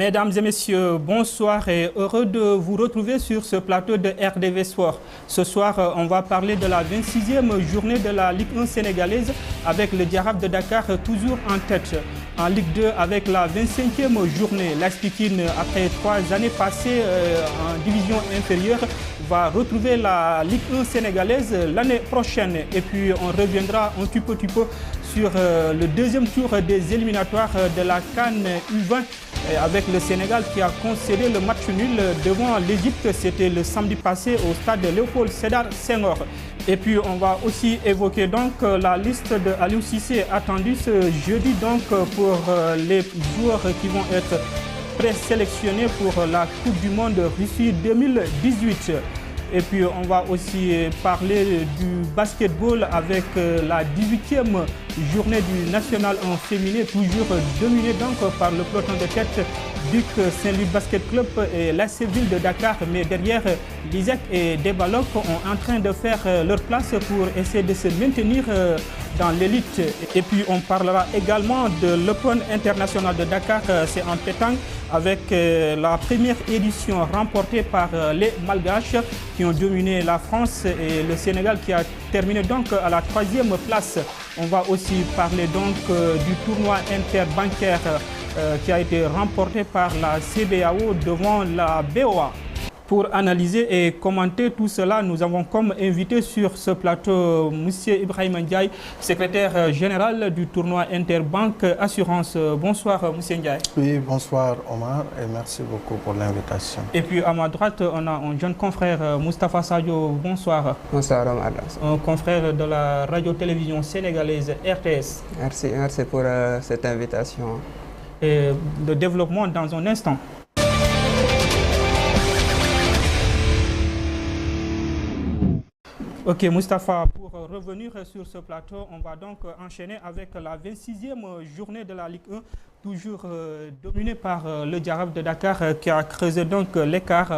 Mesdames et messieurs, bonsoir et heureux de vous retrouver sur ce plateau de RDV Sport. Ce soir, on va parler de la 26e journée de la Ligue 1 sénégalaise avec le Jaraaf de Dakar toujours en tête. En Ligue 2 avec la 25e journée, l'AS Pikine, après 3 années passées en division inférieure, va retrouver la Ligue 1 sénégalaise l'année prochaine. Et puis on reviendra un petit peu sur le deuxième tour des éliminatoires de la CAN U20 avec le Sénégal qui a concédé le match nul devant l'Égypte. C'était le samedi passé au stade Léopold Sédar Senghor. Et puis on va aussi évoquer donc la liste de Aliou Cissé attendue ce jeudi donc pour les joueurs qui vont être présélectionnés pour la Coupe du Monde Russie 2018. Et puis on va aussi parler du basketball avec la 18e journée du national en féminin, toujours dominée donc par le peloton de tête Duc Saint-Louis Basket Club et l'AS Ville de Dakar. Mais derrière, l'ISEC et Debaloc sont en train de faire leur place pour essayer de se maintenir dans l'élite. Et puis on parlera également de l'Open international de Dakar, c'est en pétanque, avec la première édition remportée par les Malgaches qui ont dominé la France et le Sénégal qui a terminé donc à la 3e place. On va aussi parler donc du tournoi interbancaire qui a été remporté par la CBAO devant la BOA. Pour analyser et commenter tout cela, nous avons comme invité sur ce plateau M. Ibrahima Ndiaye, secrétaire général du tournoi Interbank Assurance. Bonsoir M. Ndiaye. Oui, bonsoir Omar et merci beaucoup pour l'invitation. Et puis à ma droite, on a un jeune confrère, Moustapha Sadio. Bonsoir. Bonsoir Omar. Un confrère de la radio-télévision sénégalaise RTS. Merci pour cette invitation. Et le développement dans un instant. Ok, Moustapha, pour revenir sur ce plateau, on va donc enchaîner avec la 26e journée de la Ligue 1, toujours dominée par le Jaraaf de Dakar qui a creusé donc l'écart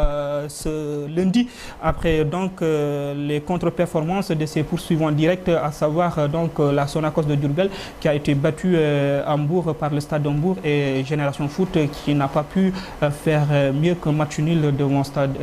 ce lundi après donc les contre-performances de ses poursuivants directs, à savoir donc la Sonacos de Diourbel qui a été battue à Hambourg par le Stade d'Hambourg et Génération Foot qui n'a pas pu faire mieux qu'un match nul devant le Stade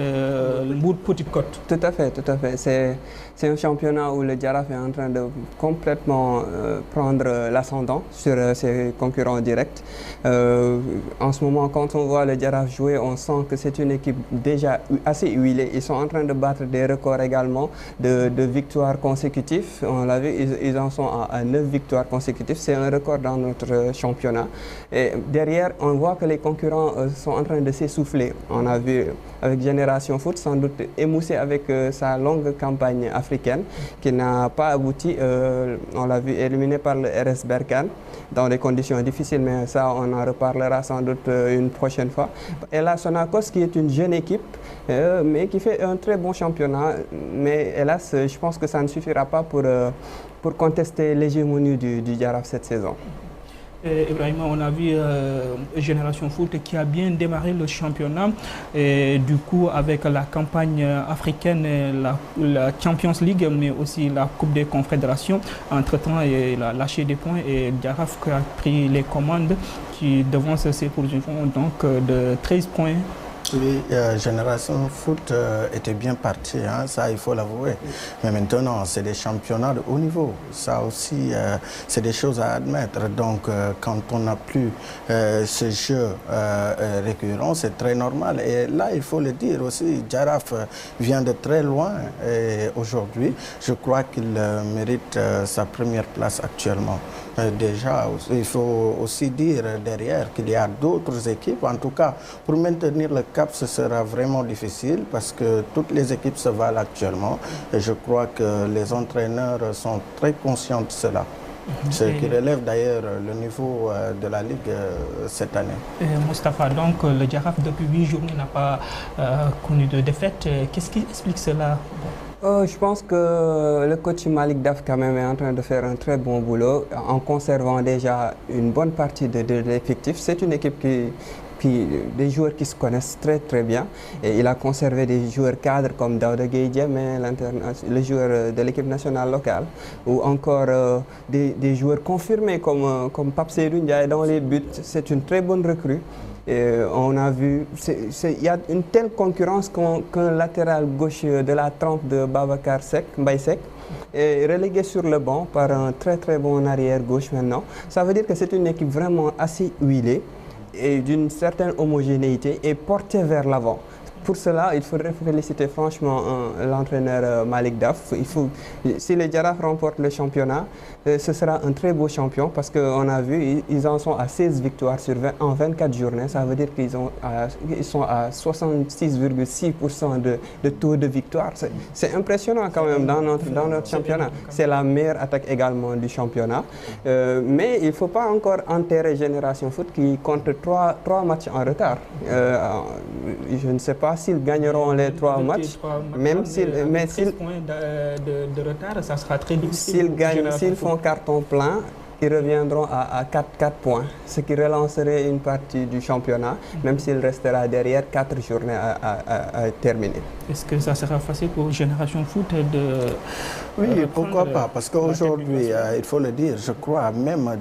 Mbour Petite Côte. Tout à fait. C'est un championnat où le Jaraaf est en train de complètement prendre l'ascendant sur ses concurrents directs. En ce moment, quand on voit le Jaraaf jouer, on sent que c'est une équipe déjà assez huilée. Ils sont en train de battre des records également de victoires consécutives. On l'a vu, ils en sont à 9 victoires consécutives. C'est un record dans notre championnat. Et derrière, on voit que les concurrents sont en train de s'essouffler. On a vu avec Génération Foot, sans doute émoussé avec sa longue campagne africaine qui n'a pas abouti. On l'a vu éliminé par le RS Berkane dans des conditions difficiles, mais ça on en reparlera sans doute une prochaine fois. Et la Sonacos qui est une jeune équipe mais qui fait un très bon championnat, mais hélas je pense que ça ne suffira pas pour contester l'hégémonie du Jaraaf cette saison. Ibrahima, on a vu Génération Foot qui a bien démarré le championnat et du coup avec la campagne africaine, la Champions League mais aussi la Coupe des Confédérations, entre-temps il a lâché des points et Jaraaf qui a pris les commandes qui devance ses poursuivants donc de 13 points. Oui, Génération Foot était bien parti, hein, ça il faut l'avouer. Mais maintenant, c'est des championnats de haut niveau. Ça aussi, c'est des choses à admettre. Donc, quand on n'a plus ce jeu récurrent, c'est très normal. Et là, il faut le dire aussi, Jaraaf vient de très loin. Et aujourd'hui, je crois qu'il mérite sa première place actuellement. Déjà, il faut aussi dire derrière qu'il y a d'autres équipes. En tout cas, pour maintenir le cap, ce sera vraiment difficile parce que toutes les équipes se valent actuellement. Et je crois que les entraîneurs sont très conscients de cela. Ce qui relève d'ailleurs le niveau de la Ligue cette année. Moustapha, donc le Jaraaf depuis 8 journées n'a pas connu de défaite. Qu'est-ce qui explique cela? Je pense que le coach Malik Daf quand même est en train de faire un très bon boulot en conservant déjà une bonne partie de l'effectif. C'est une équipe des joueurs qui se connaissent très bien. Et il a conservé des joueurs cadres comme Daouda Gueye Diémé, le joueur de l'équipe nationale locale, ou encore des joueurs confirmés comme Pape Seydou Ndiaye dans les buts. C'est une très bonne recrue. On a vu, il y a une telle concurrence qu'un latéral gauche de la trempe de Babacar Mbaye Seck est relégué sur le banc par un très très bon arrière gauche maintenant. Ça veut dire que c'est une équipe vraiment assez huilée et d'une certaine homogénéité et portée vers l'avant. Pour cela, il faudrait féliciter franchement l'entraîneur Malick Daf. Si les Jaraaf remportent le championnat, ce sera un très beau champion parce qu'on a vu, ils en sont à 16 victoires en 24 journées. Ça veut dire qu'ils sont à 66,6% de taux de victoire. C'est impressionnant quand même dans notre championnat. C'est la meilleure attaque également du championnat. Mais il ne faut pas encore enterrer Génération Foot qui compte 3 matchs en retard. Je ne sais pas s'ils gagneront les 3 matchs, même s'ils... 13 points de retard, ça sera très difficile. S'ils font carton plein, ils reviendront à 4 points, ce qui relancerait une partie du championnat, même s'il restera derrière 4 journées à terminer. Est-ce que ça sera facile pour Génération Foot de... Oui, pourquoi pas? Parce qu'aujourd'hui, il faut le dire, je crois même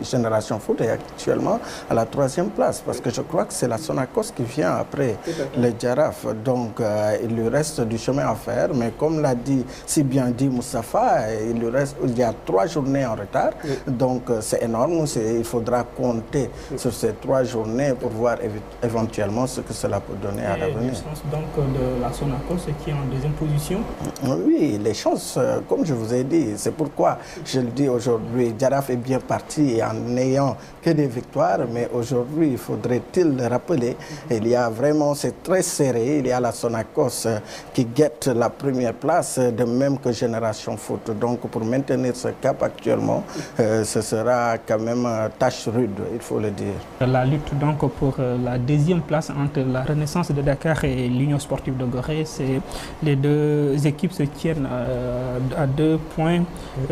Génération Foot est actuellement à la 3e place. Parce que je crois que c'est la Sonacos qui vient après le Jaraaf. Donc, il lui reste du chemin à faire. Mais comme l'a dit, si bien dit Moustapha, il y a 3 journées en retard. Donc, c'est énorme. Il faudra compter sur ces 3 journées pour voir éventuellement ce que cela peut donner à l'avenir. Donc, de la Sonacos qui est en 2e position? Oui, les chances, comme je vous ai dit, c'est pourquoi je le dis aujourd'hui, Jaraaf est bien parti en n'ayant que des victoires, mais aujourd'hui, il faudrait-il le rappeler, il y a vraiment, c'est très serré, il y a la Sonacos qui guette la 1re place, de même que Génération Foot. Donc, pour maintenir ce cap actuellement, ce sera quand même tâche rude, il faut le dire. La lutte donc pour la 2e place entre la Renaissance de Dakar et l'Union Sportive de Gorée, les 2 équipes se tiennent à 2 points,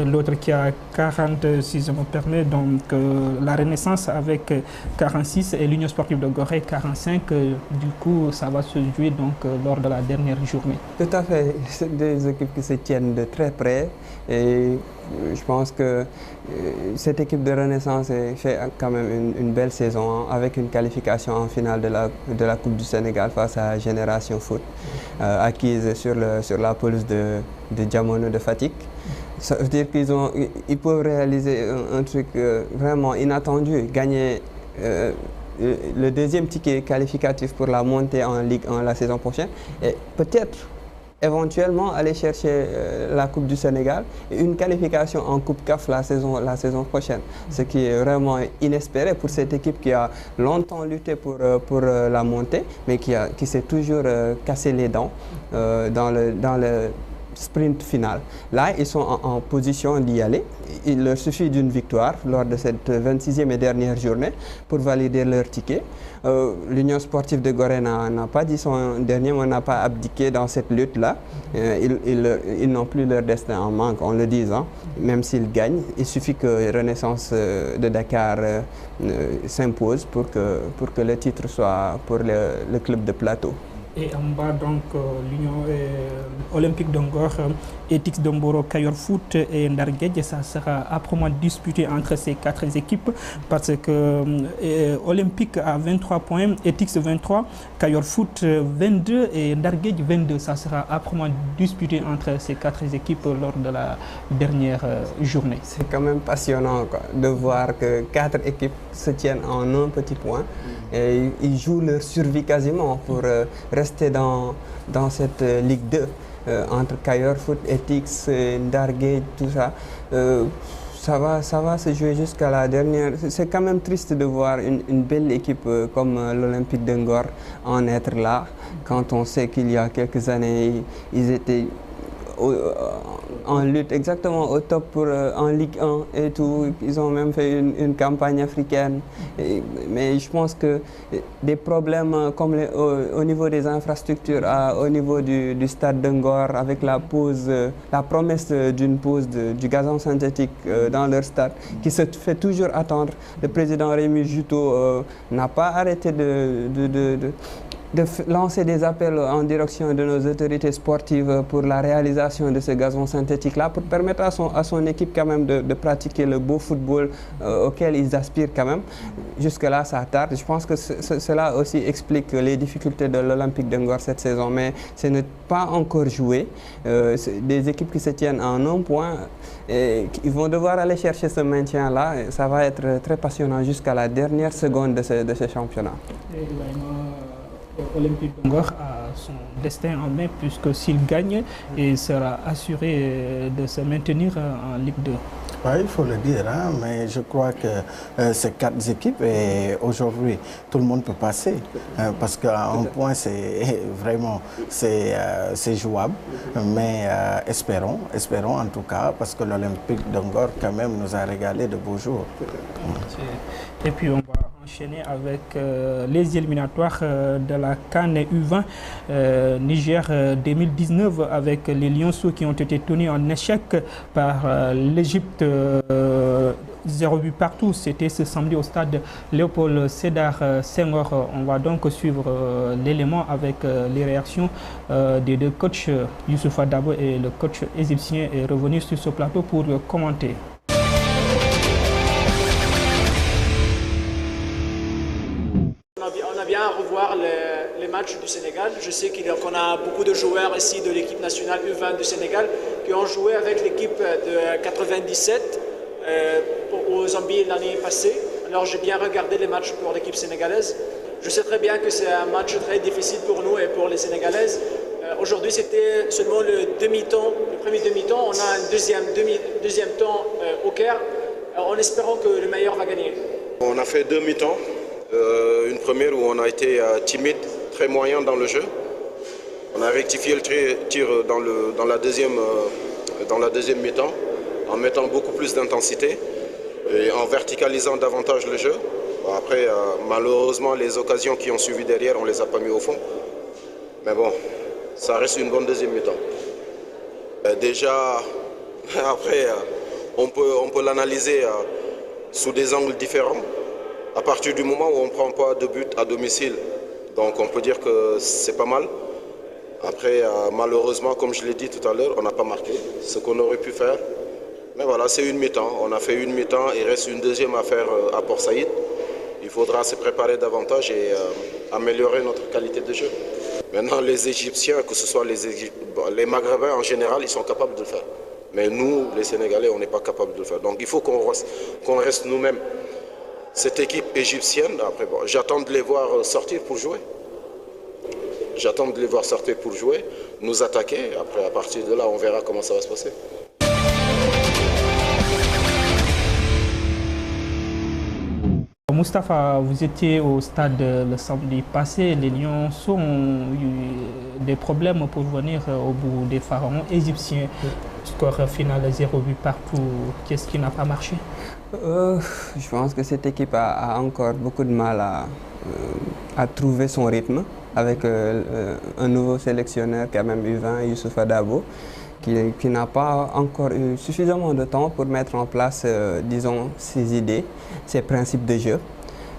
l'autre qui a 40 si je me permets, donc la Renaissance avec 46 et l'Union Sportive de Gorée 45, du coup ça va se jouer donc lors de la dernière journée. Tout à fait, c'est des équipes qui se tiennent de très près et je pense que cette équipe de Renaissance fait quand même une belle saison avec une qualification en finale de la Coupe du Sénégal face à Génération Foot, acquise sur la pelouse de Diamono de Fatick. Ça veut dire qu'ils peuvent réaliser un truc vraiment inattendu, gagner le 2e ticket qualificatif pour la montée en Ligue 1 la saison prochaine et peut-être éventuellement aller chercher la Coupe du Sénégal et une qualification en Coupe CAF la saison prochaine. Ce qui est vraiment inespéré pour cette équipe qui a longtemps lutté pour la montée, mais qui s'est toujours cassé les dents dans le sprint final. Là, ils sont en position d'y aller. Il leur suffit d'une victoire lors de cette 26e et dernière journée pour valider leur ticket. L'Union Sportive de Gorée n'a pas dit son dernier mot, n'a pas abdiqué dans cette lutte-là. Ils n'ont plus leur destin en manque, on le dit. Hein. Même s'ils gagnent, il suffit que Renaissance de Dakar s'impose pour que le titre soit pour le club de Plateau. Et en bas, donc, l'Union olympique de Ngor, Etix de Mboro, Kayor Foot et Ndarguedj, ça sera âprement disputé entre ces 4 équipes parce que Olympique a 23 points, Etix 23, Kayor Foot 22 et Ndarguedj 22. Ça sera âprement disputé entre ces 4 équipes lors de la dernière journée. C'est quand même passionnant de voir que 4 équipes se tiennent en un petit point et ils jouent leur survie quasiment pour rester dans cette Ligue 2 entre Kayor Foot, Etix, Ndarguedj, tout ça. Ça va se jouer jusqu'à la dernière. C'est quand même triste de voir une belle équipe comme l'Olympique de Ngor en être là, quand on sait qu'il y a quelques années, ils étaient en lutte exactement au top en Ligue 1 et tout. Ils ont même fait une campagne africaine. Mais je pense que des problèmes comme au niveau des infrastructures, au niveau du stade de Ngor, avec la promesse d'une pause du gazon synthétique dans leur stade, qui se fait toujours attendre. Le président Rémi Juto n'a pas arrêté de lancer des appels en direction de nos autorités sportives pour la réalisation de ce gazon synthétique-là, pour permettre à son équipe quand même de pratiquer le beau football auquel ils aspirent quand même. Jusque-là, ça tarde. Je pense que cela aussi explique les difficultés de l'Olympique de Ngor cette saison, mais ce n'est pas encore joué. Des équipes qui se tiennent en un point, et ils vont devoir aller chercher ce maintien-là. Ça va être très passionnant jusqu'à la dernière seconde de ce championnat. Olympique de Ngor a son destin en main, puisque s'il gagne, il sera assuré de se maintenir en Ligue 2. Oui, il faut le dire, hein, mais je crois que ces 4 équipes, aujourd'hui, tout le monde peut passer. Parce qu'à un point, c'est vraiment jouable. Mais espérons en tout cas, parce que l'Olympique de Ngor, quand même, nous a régalé de beaux jours. Et puis, on va enchaîner avec les éliminatoires de la CAN U20 Niger 2019 avec les Lionceaux qui ont été tenus en échec par l'Égypte 0 but partout. C'était ce samedi au stade Léopold Sédar Senghor. On va donc suivre l'élément avec les réactions des 2 coachs, Youssoufa Dabo et le coach égyptien, est revenu sur ce plateau pour commenter. On a bien à revoir les matchs du Sénégal. Je sais qu'on a beaucoup de joueurs ici de l'équipe nationale U20 du Sénégal qui ont joué avec l'équipe de 97 au Zambie l'année passée. Alors j'ai bien regardé les matchs pour l'équipe sénégalaise. Je sais très bien que c'est un match très difficile pour nous et pour les Sénégalaises. Aujourd'hui c'était seulement le demi-temps, le premier demi-temps. On a un deuxième temps au Caire en espérant que le meilleur va gagner. On a fait 2 mi-temps. Une première où on a été timide, très moyen dans le jeu. On a rectifié le tir dans la deuxième mi-temps en mettant beaucoup plus d'intensité et en verticalisant davantage le jeu. Après, malheureusement, les occasions qui ont suivi derrière, on ne les a pas mis au fond. Mais bon, ça reste une bonne deuxième mi-temps. Déjà, après, on peut l'analyser sous des angles différents. À partir du moment où on ne prend pas de but à domicile, donc on peut dire que c'est pas mal. Après, malheureusement, comme je l'ai dit tout à l'heure, on n'a pas marqué ce qu'on aurait pu faire. Mais voilà, c'est une mi-temps. On a fait une mi-temps, il reste une deuxième à faire à Port Saïd. Il faudra se préparer davantage et améliorer notre qualité de jeu. Maintenant, les Égyptiens, que ce soit les Maghrébins en général, ils sont capables de le faire. Mais nous, les Sénégalais, on n'est pas capables de le faire. Donc il faut qu'on reste nous-mêmes. Cette équipe égyptienne, après, bon, j'attends de les voir sortir pour jouer. J'attends de les voir sortir pour jouer, nous attaquer. Après, à partir de là, on verra comment ça va se passer. Moustapha, vous étiez au stade le samedi passé. Les Lionceaux ont eu des problèmes pour venir au bout des pharaons égyptiens. Score final 0 but partout. Qu'est-ce qui n'a pas marché? Je pense que cette équipe a encore beaucoup de mal à trouver son rythme avec un nouveau sélectionneur quand même U20, Youssoufa Dabo, qui n'a pas encore eu suffisamment de temps pour mettre en place, disons, ses idées, ses principes de jeu.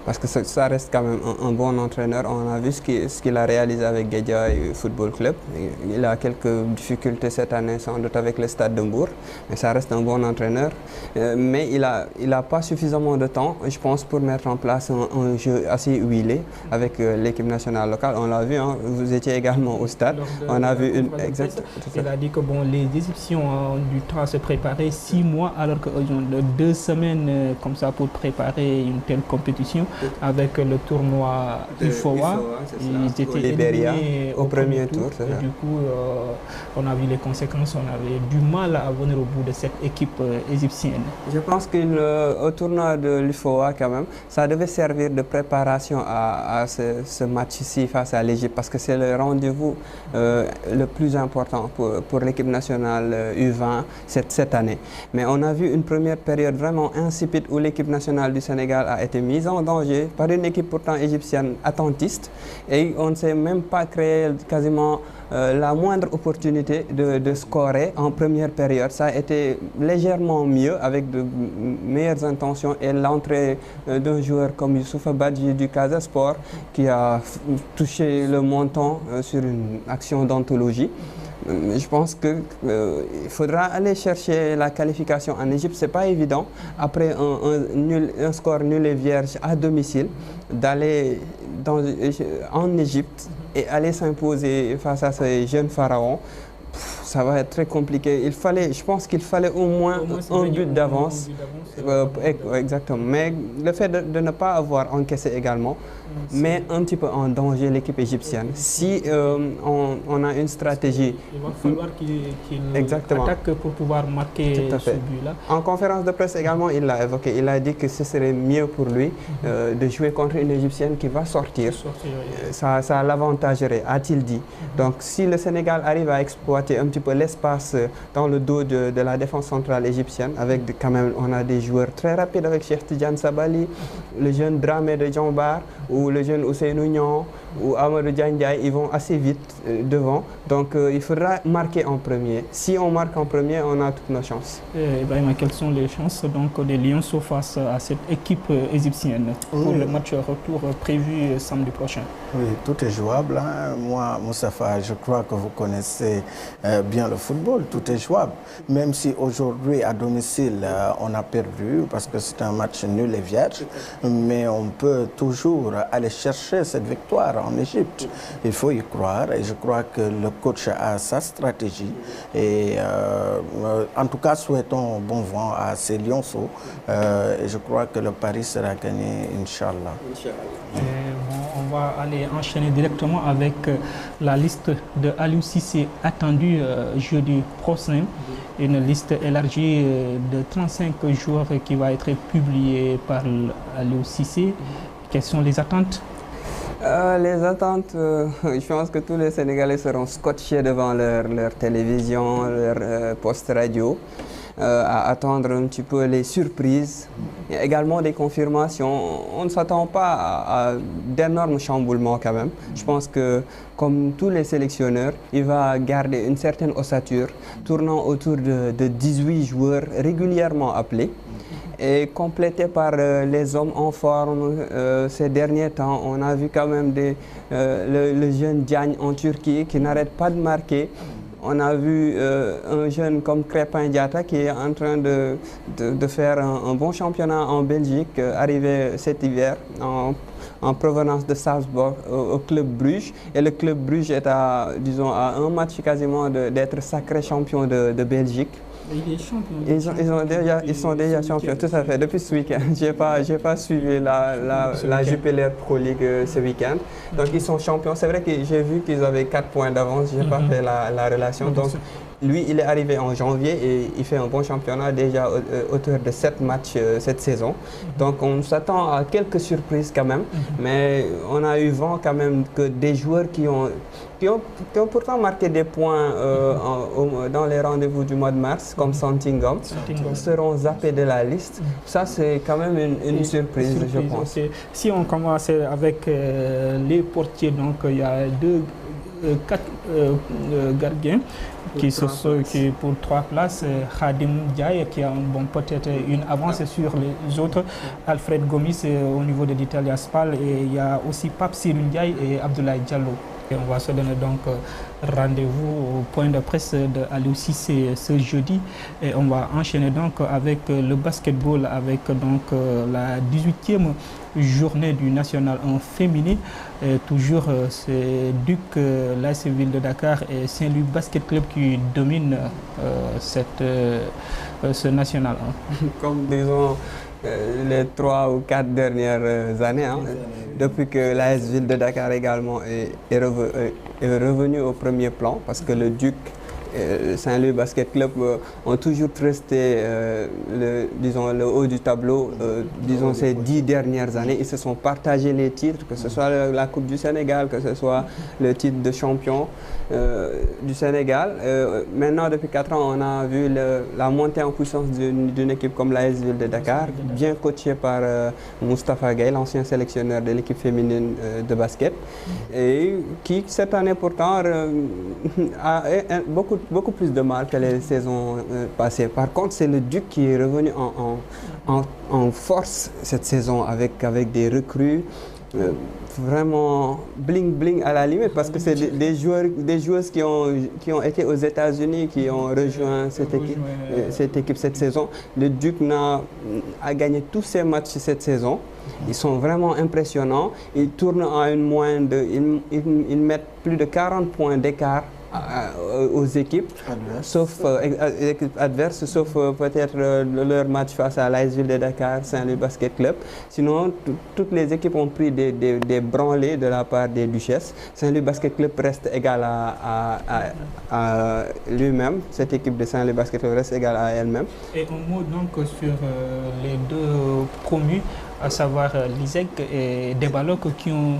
Parce que ça reste quand même un bon entraîneur. On a vu ce qu'il a réalisé avec Guédiawaye Football Club. Il a quelques difficultés cette année sans doute avec le Stade de Mbour, mais ça reste un bon entraîneur. Mais il a pas suffisamment de temps, je pense, pour mettre en place un jeu assez huilé avec l'équipe nationale locale. On l'a vu, hein, vous étiez également au stade. On a vu une exact. Il a dit que bon, les Égyptiens ont du temps à se préparer, 6 mois, alors qu'ils ont 2 semaines comme ça pour préparer une telle compétition. Avec le tournoi UFOA, ils étaient éliminés au premier tour. Et du coup, on a vu les conséquences, on avait du mal à venir au bout de cette équipe égyptienne. Je pense qu'au tournoi de l'UFOA, quand même, ça devait servir de préparation à ce match-ci face à l'Égypte, parce que c'est le rendez-vous le plus important pour l'équipe nationale U20 cette année. Mais on a vu une première période vraiment insipide où l'équipe nationale du Sénégal a été mise en danger par une équipe pourtant égyptienne attentiste, et on ne s'est même pas créé quasiment la moindre opportunité de scorer en première période. Ça a été légèrement mieux avec de meilleures intentions et l'entrée d'un joueur comme Youssoufa Badji du Casa Sport qui a touché le montant sur une action d'anthologie. Je pense qu'il faudra aller chercher la qualification en Égypte. Ce n'est pas évident, après un score nul et vierge à domicile, d'aller en Égypte et aller s'imposer face à ces jeunes pharaons. Ça va être très compliqué. Je pense qu'il fallait au moins un but d'avance. Exactement. Mais le fait de ne pas avoir encaissé également met un petit peu en danger l'équipe égyptienne. Si on a une stratégie... Il va falloir qu'il attaque pour pouvoir marquer ce but-là. En conférence de presse également, il l'a évoqué. Il a dit que ce serait mieux pour lui de jouer contre une égyptienne qui va sortir. Ça l'avantagerait, a-t-il dit. Donc si le Sénégal arrive à exploiter un petit peu l'espace dans le dos de la défense centrale égyptienne, avec quand même, on a des joueurs très rapides avec Cheikh Tidiane Sabali, le jeune Dramé de Djambar, ou le jeune Ousseynou Niang, ou Amadou Diagne, ils vont assez vite devant. Donc il faudra marquer en premier. Si on marque en premier, on a toutes nos chances. Quelles sont les chances donc, des Lionceaux face à cette équipe égyptienne pour le match retour prévu samedi prochain? Oui, tout est jouable. Hein. Moi, Moustapha, je crois que vous connaissez bien le football. Tout est jouable. Même si aujourd'hui, à domicile, on a perdu parce que c'est un match nul et vierge. Mais on peut toujours aller chercher cette victoire en Égypte. Il faut y croire et je crois que le coach a sa stratégie. Et en tout cas, souhaitons bon vent à ces Lionceaux. Et je crois que le pari sera gagné, Inch'Allah. On va aller enchaîner directement avec la liste de Aliou Cissé attendue jeudi prochain. Une liste élargie de 35 joueurs qui va être publiée par Aliou Cissé. Quelles sont les attentes? Les attentes, je pense que tous les Sénégalais seront scotchés devant leur télévision, leur poste radio, à attendre un petit peu les surprises et également des confirmations. On ne s'attend pas à d'énormes chamboulements quand même. Je pense que, comme tous les sélectionneurs, il va garder une certaine ossature, tournant autour de 18 joueurs régulièrement appelés, et complété par les hommes en forme ces derniers temps. On a vu quand même le jeune Diagne en Turquie qui n'arrête pas de marquer. On a vu un jeune comme Crépin Diatta qui est en train de faire un bon championnat en Belgique, arrivé cet hiver en provenance de Salzbourg au club Bruges. Et le club Bruges est à un match quasiment d'être sacré champion de Belgique. Ils sont déjà champions, tout à fait, depuis ce week-end. Je n'ai pas suivi la Jupiler Pro League ce week-end. Donc ils sont champions. C'est vrai que j'ai vu qu'ils avaient 4 points d'avance, je n'ai pas fait la relation. Donc lui, il est arrivé en janvier et il fait un bon championnat, déjà auteur de 7 matchs cette saison. Donc on s'attend à quelques surprises quand même. Mais on a eu vent quand même que des joueurs qui ont pourtant marqué des points dans les rendez-vous du mois de mars, comme Santingom, seront zappés de la liste. Ça, c'est quand même une surprise, je pense. Si on commence avec les portiers, donc il y a 4 gardiens qui pour 3 places. Khadim Ndiaye qui a peut-être une avance sur les autres. Alfred Gomis au niveau de l'Italia Spal, et il y a aussi Pape Sirou Ndiaye et Abdoulaye Diallo. Et on va se donner donc rendez-vous au point de presse de Aliou Cissé ce jeudi. Et on va enchaîner donc avec le basketball, avec donc la 18e journée du National en féminin. Et toujours c'est Duc, l'AS Ville de Dakar et Saint-Louis Basket Club qui dominent ce national. Comme disons les 3 ou 4 dernières années, depuis que l'AS Ville de Dakar également est revenu au premier plan, parce que le Duc Saint-Louis Basket Club ont toujours trusté le haut du tableau. Disons ces 10 dernières années, ils se sont partagés les titres, que ce soit la Coupe du Sénégal, que ce soit le titre de champion du Sénégal. Maintenant, depuis 4 ans, on a vu la montée en puissance d'une équipe comme l'AS Ville de Dakar, bien coachée par Moustapha Gueye, l'ancien sélectionneur de l'équipe féminine de basket, et qui cette année pourtant a beaucoup plus de mal que les saisons passées. Par contre, c'est le Duc qui est revenu en force cette saison avec des recrues vraiment bling à la limite, parce que c'est des joueuses qui ont été aux États-Unis, qui ont rejoint cette équipe cette saison. Le Duc a gagné tous ses matchs cette saison. Ils sont vraiment impressionnants. Ils tournent à une moyenne ils mettent plus de 40 points d'écart aux équipes adverses, sauf peut-être leur match face à l'AS Ville de Dakar, Saint-Louis Basket Club. Sinon, toutes les équipes ont pris des branlées de la part des Duchesses. Saint-Louis Basket Club reste égal à lui-même. Cette équipe de Saint-Louis Basket Club reste égale à elle-même. Et un mot donc sur les deux promus, à savoir l'ISEG et Debaloc, qui ont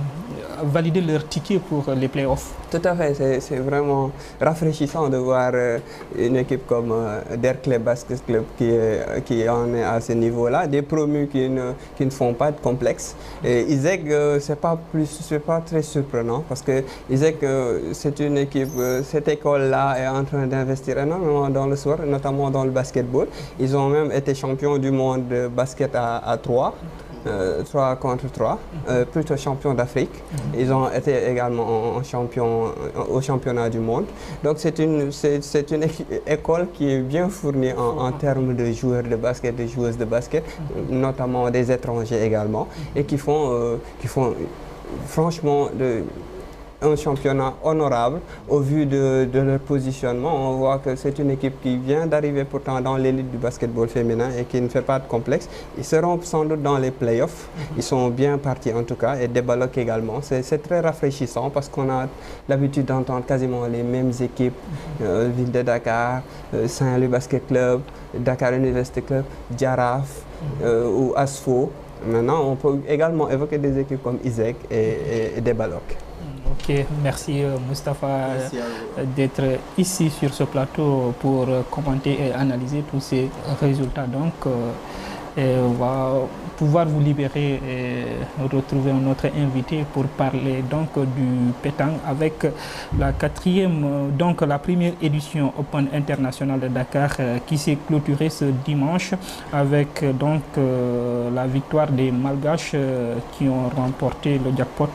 validé leur ticket pour les playoffs. Tout à fait, c'est vraiment rafraîchissant de voir une équipe comme Derklé Basket Club qui en est à ce niveau-là, des promus qui ne font pas de complexe. Et ISEG, c'est pas très surprenant, parce que ISEG, c'est une équipe, cette école-là est en train d'investir énormément dans le sport, notamment dans le basketball. Ils ont même été champions du monde de basket à 3. 3 contre 3, plutôt champion d'Afrique. Ils ont été également au championnat du monde. Donc c'est une école qui est bien fournie en termes de joueurs de basket, de joueuses de basket, notamment des étrangers également, et qui font franchement un championnat honorable au vu de leur positionnement. On voit que c'est une équipe qui vient d'arriver pourtant dans l'élite du basketball féminin et qui ne fait pas de complexe. Ils seront sans doute dans les playoffs. Ils sont bien partis en tout cas, et Debaloc également. C'est très rafraîchissant parce qu'on a l'habitude d'entendre quasiment les mêmes équipes. Ville de Dakar, Saint-Louis Basket Club, Dakar University Club, Jaraaf ou Asfo. Maintenant, on peut également évoquer des équipes comme ISEG et Debaloc. Ok, merci Moustapha d'être ici sur ce plateau pour commenter et analyser tous ces résultats. Donc, on va pouvoir vous libérer et retrouver notre invité pour parler donc du pétanque avec la première édition Open International de Dakar qui s'est clôturée ce dimanche avec donc la victoire des Malgaches qui ont remporté le jackpot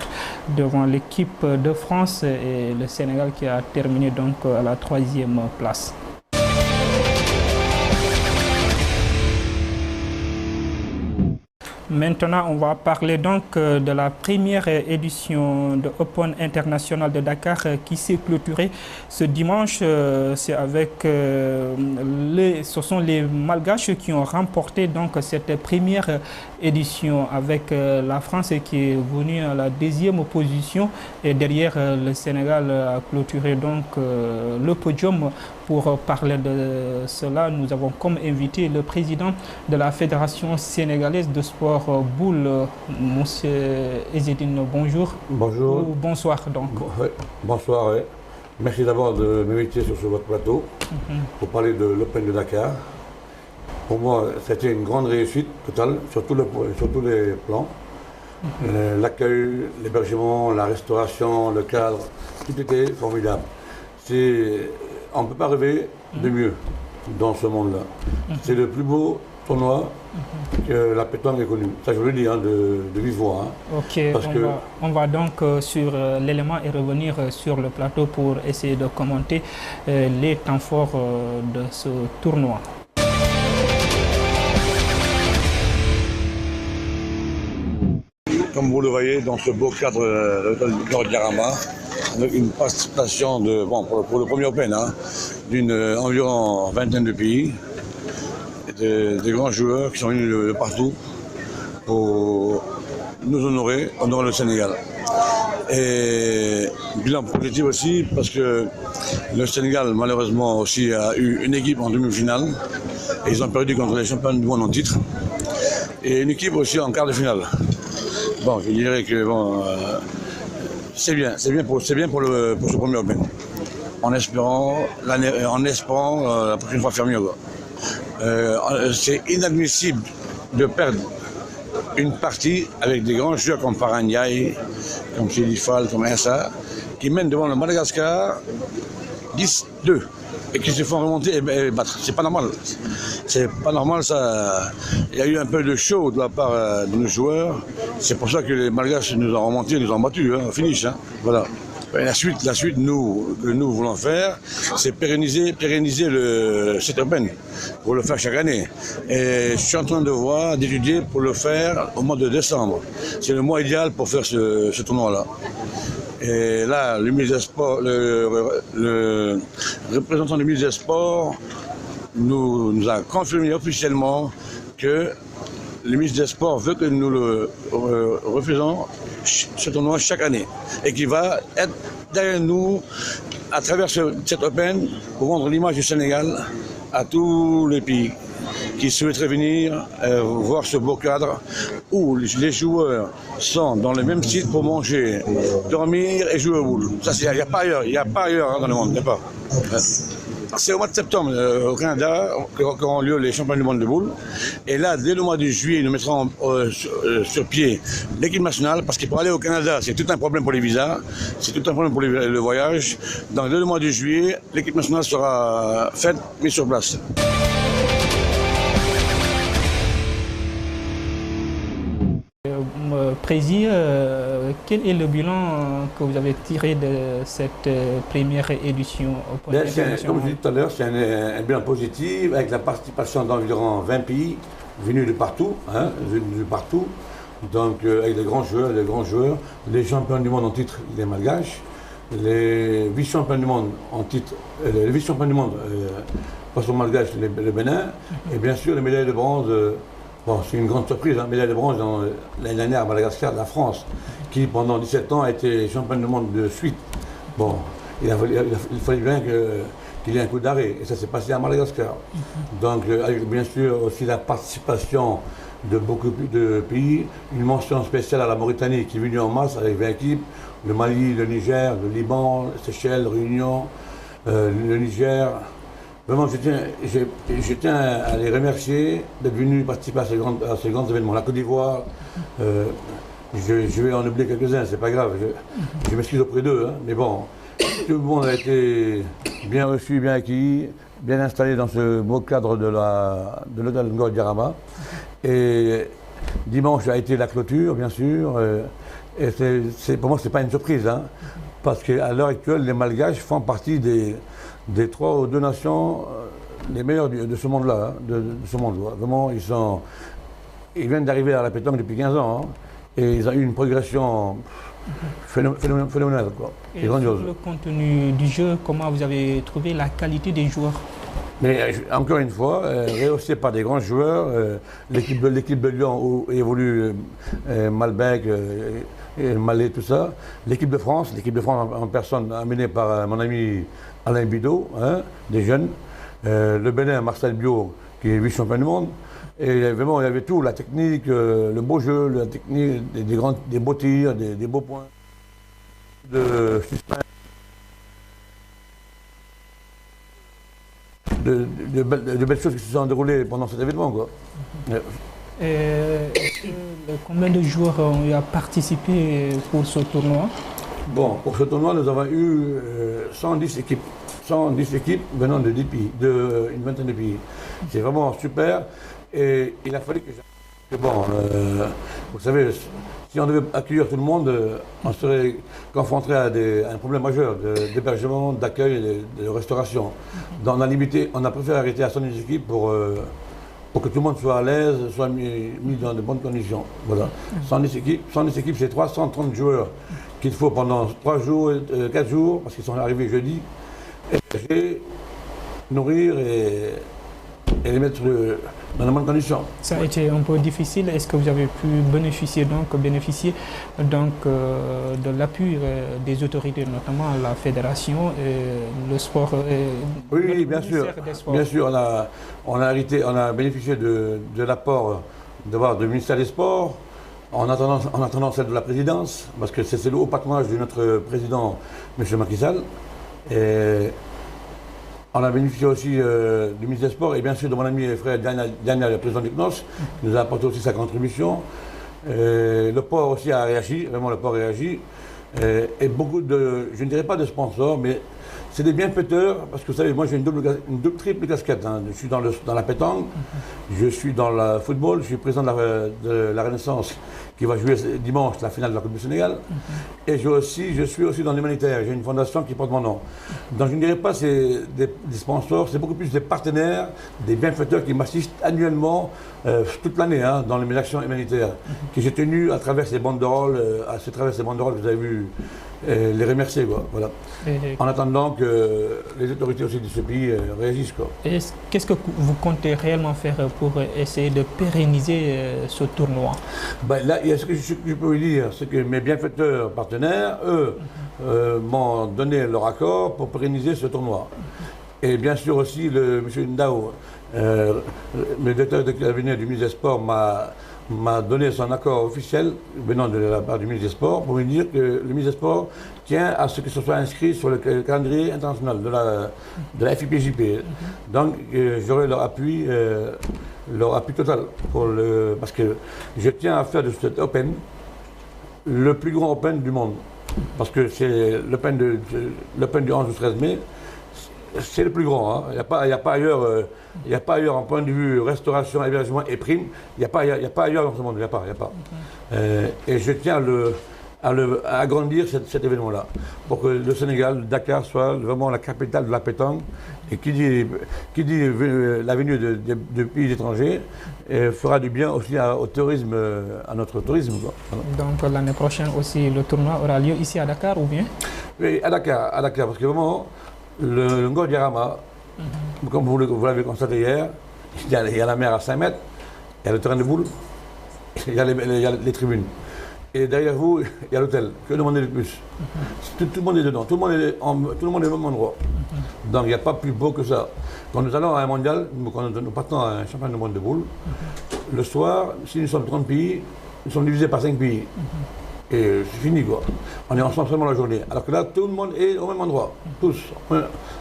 devant l'équipe de France et le Sénégal qui a terminé donc à la 3e place. Maintenant, on va parler donc de la première édition de Open International de Dakar qui s'est clôturée ce dimanche. C'est avec ce sont les Malgaches qui ont remporté donc cette première édition avec la France qui est venue à la 2e position, et derrière le Sénégal a clôturé donc le podium. Pour parler de cela, nous avons comme invité le président de la Fédération sénégalaise de sport boule, M. Ezzedine. Bonjour. Bonjour. Ou bonsoir donc. Oui, bonsoir. Oui. Merci d'abord de m'inviter sur votre plateau pour parler de l'Open de Dakar. Pour moi, c'était une grande réussite totale sur tous les plans. L'accueil, l'hébergement, la restauration, le cadre, tout était formidable. On ne peut pas rêver de mieux dans ce monde-là. C'est le plus beau tournoi que la pétanque ait connu. Ça, je veux le dire de vive voix. Ok, on va donc sur l'élément et revenir sur le plateau pour essayer de commenter les temps forts de ce tournoi. Comme vous le voyez, dans ce beau cadre de l'hôtel Jarama, avec une participation pour le premier Open, d'une environ vingtaine de pays, des grands joueurs qui sont venus de partout pour nous honorer le Sénégal. Et bilan positif aussi parce que le Sénégal malheureusement aussi a eu une équipe en demi-finale et ils ont perdu contre les champions du monde en titre et une équipe aussi en quart de finale. Bon, je dirais que bon, c'est bien pour ce premier Open. En espérant la prochaine fois faire mieux. C'est inadmissible de perdre une partie avec des grands joueurs comme Faragnaï, comme Sidi Fall, comme Insa, qui mènent devant le Madagascar 10-2 et qui se font remonter et battre. C'est pas normal. C'est pas normal ça. Il y a eu un peu de show de la part de nos joueurs. C'est pour ça que les Malgaches nous ont remontés, nous ont battus, hein, finish. Hein. Voilà. La suite que nous voulons faire, c'est pérenniser cet Open, pour le faire chaque année. Et je suis en train d'étudier pour le faire au mois de décembre. C'est le mois idéal pour faire ce tournoi-là. Et là, le ministre des Sports, le représentant du ministre des Sports nous a confirmé officiellement que le ministre des Sports veut que nous le refaisons ce tournoi chaque année et qui va être derrière nous à travers cet Open pour rendre l'image du Sénégal à tous les pays qui souhaiteraient venir voir ce beau cadre où les joueurs sont dans le même site pour manger, dormir et jouer au boule. Ça, il n'y a pas ailleurs, hein, dans le monde, il n'y a pas. C'est au mois de septembre au Canada qu'auront lieu les championnats du monde de boule. Et là, dès le mois de juillet, nous mettrons sur pied l'équipe nationale parce que pour aller au Canada, c'est tout un problème pour les visas, c'est tout un problème pour le voyage. Donc dès le mois de juillet, l'équipe nationale sera faite, mise sur place. Président, quel est le bilan que vous avez tiré de cette première édition au point de vue? Comme je disais tout à l'heure, c'est un bilan positif avec la participation d'environ 20 pays venus de partout, donc avec des grands joueurs, les champions du monde en titre, les Malgaches, les vice-champions du monde en titre, les vice-champions du monde face aux Malgaches, le Bénin, et bien sûr les médailles de bronze. Bon, c'est une grande surprise, hein, médaille de bronze l'année dernière à Madagascar, la France, qui pendant 17 ans a été championne du monde de suite. Bon, il fallait bien qu'il y ait un coup d'arrêt, et ça s'est passé à Madagascar. Donc, avec bien sûr aussi la participation de beaucoup de pays, une mention spéciale à la Mauritanie qui est venue en masse avec 20 équipes, le Mali, le Niger, le Liban, les Seychelles, Réunion, le Niger. Vraiment, je tiens à les remercier d'être venus participer à ces grands événements. La Côte d'Ivoire, je vais en oublier quelques-uns, c'est pas grave, je m'excuse auprès d'eux, hein, mais bon, tout le monde a été bien reçu, bien accueilli, bien installé dans ce beau cadre de l'hôtel Ngor Diarama. Et dimanche a été la clôture, bien sûr, et pour moi, c'est pas une surprise, hein, parce qu'à l'heure actuelle, les Malgaches font partie des 3 ou 2 nations les meilleures de ce monde-là, Vraiment, ils viennent d'arriver à la pétanque depuis 15 ans, hein, et ils ont eu une progression phénoménale, quoi. Et grandiose. Sur le contenu du jeu, comment vous avez trouvé la qualité des joueurs? Mais encore une fois, rehaussé par des grands joueurs, l'équipe de Lyon où évolue Malbec, et Malais, tout ça. L'équipe de France en personne amenée par mon ami Alain Bidot, hein, des jeunes. Le Bénin, Marcel Biot, qui est vice-champion du monde. Et vraiment, il y avait tout, la technique, le beau jeu, la technique, des beaux tirs, des beaux points. De suspense. De belles choses qui se sont déroulées pendant cet événement, quoi. Combien de joueurs ont participé pour ce tournoi? Bon, pour ce tournoi, nous avons eu 110 équipes. 110 équipes venant de 10 pays, une vingtaine de pays. C'est vraiment super. Et il a fallu que bon, vous savez, si on devait accueillir tout le monde, on serait confronté à un problème majeur d'hébergement, d'accueil et de restauration. Donc on a préféré arrêter à 110 équipes pour que tout le monde soit à l'aise, soit mis dans de bonnes conditions. Voilà. 110 équipes, c'est 330 joueurs qu'il faut pendant 3 jours, 4 jours, parce qu'ils sont arrivés jeudi, héberger, nourrir et les mettre dans de bonnes conditions. Ça a été un peu difficile. Est-ce que vous avez pu bénéficier de l'appui des autorités, notamment la fédération et le sport Oui, bien sûr. Bien sûr, on a bénéficié de l'apport du ministère des Sports, en attendant celle de la présidence, parce que c'est le haut patronage de notre président, M. Macky Sall. Et on a bénéficié aussi du ministre des Sports et bien sûr de mon ami et frère Daniel, le président du CNOS, qui nous a apporté aussi sa contribution. Le port aussi a réagi, vraiment le port a réagi. Et beaucoup je ne dirais pas de sponsors, mais c'est des bienfaiteurs, parce que vous savez, moi j'ai une triple casquette. Hein. Je suis dans la pétanque, je suis dans le football, je suis président de la Renaissance qui va jouer dimanche la finale de la Coupe du Sénégal. Et je suis aussi dans l'humanitaire, j'ai une fondation qui porte mon nom. Donc je ne dirais pas c'est des sponsors, c'est beaucoup plus des partenaires, des bienfaiteurs qui m'assistent annuellement toute l'année hein, dans mes actions humanitaires, que j'ai tenu à travers ces banderoles, que vous avez vu, les remercier. Quoi, voilà. En attendant que les autorités aussi de ce pays réagissent. Quoi. Qu'est-ce que vous comptez réellement faire pour essayer de pérenniser ce tournoi? Ben là, ce que je peux vous dire, c'est que mes bienfaiteurs partenaires, eux, m'ont donné leur accord pour pérenniser ce tournoi. Et bien sûr aussi, M. Ndao, le directeur de cabinet du ministre des Sports, m'a donné son accord officiel venant de la part du ministre des Sports pour me dire que le ministre des Sports tient à ce que ce soit inscrit sur le calendrier international de la FIPJP. Donc j'aurai leur appui total parce que je tiens à faire de cet Open le plus grand Open du monde. Parce que c'est l'Open du 11 au 13 mai. C'est le plus grand. Hein. Il n'y a pas ailleurs en point de vue restauration, hébergement et primes. Il n'y a pas ailleurs dans ce monde. Il n'y a pas. Et je tiens à agrandir cet événement-là pour que le Sénégal, le Dakar, soit vraiment la capitale de la pétanque. Et qui dit la venue de pays étrangers fera du bien aussi au tourisme, à notre tourisme. Quoi. Voilà. Donc l'année prochaine aussi, le tournoi aura lieu ici à Dakar ou bien? Oui, à Dakar, parce que vraiment, le Ngor Diarama, comme vous l'avez constaté hier, il y a la mer à 5 mètres, il y a le terrain de boule, il y a les tribunes. Et derrière vous, il y a l'hôtel. Que demander de plus? Tout le monde est dedans, tout le monde est au même endroit. Donc il n'y a pas plus beau que ça. Quand nous allons à un mondial, quand nous partons à un championnat du monde de boule, le soir, si nous sommes 30 pays, nous sommes divisés par 5 pays. Et c'est fini quoi. On est ensemble seulement la journée. Alors que là, tout le monde est au même endroit. Tous,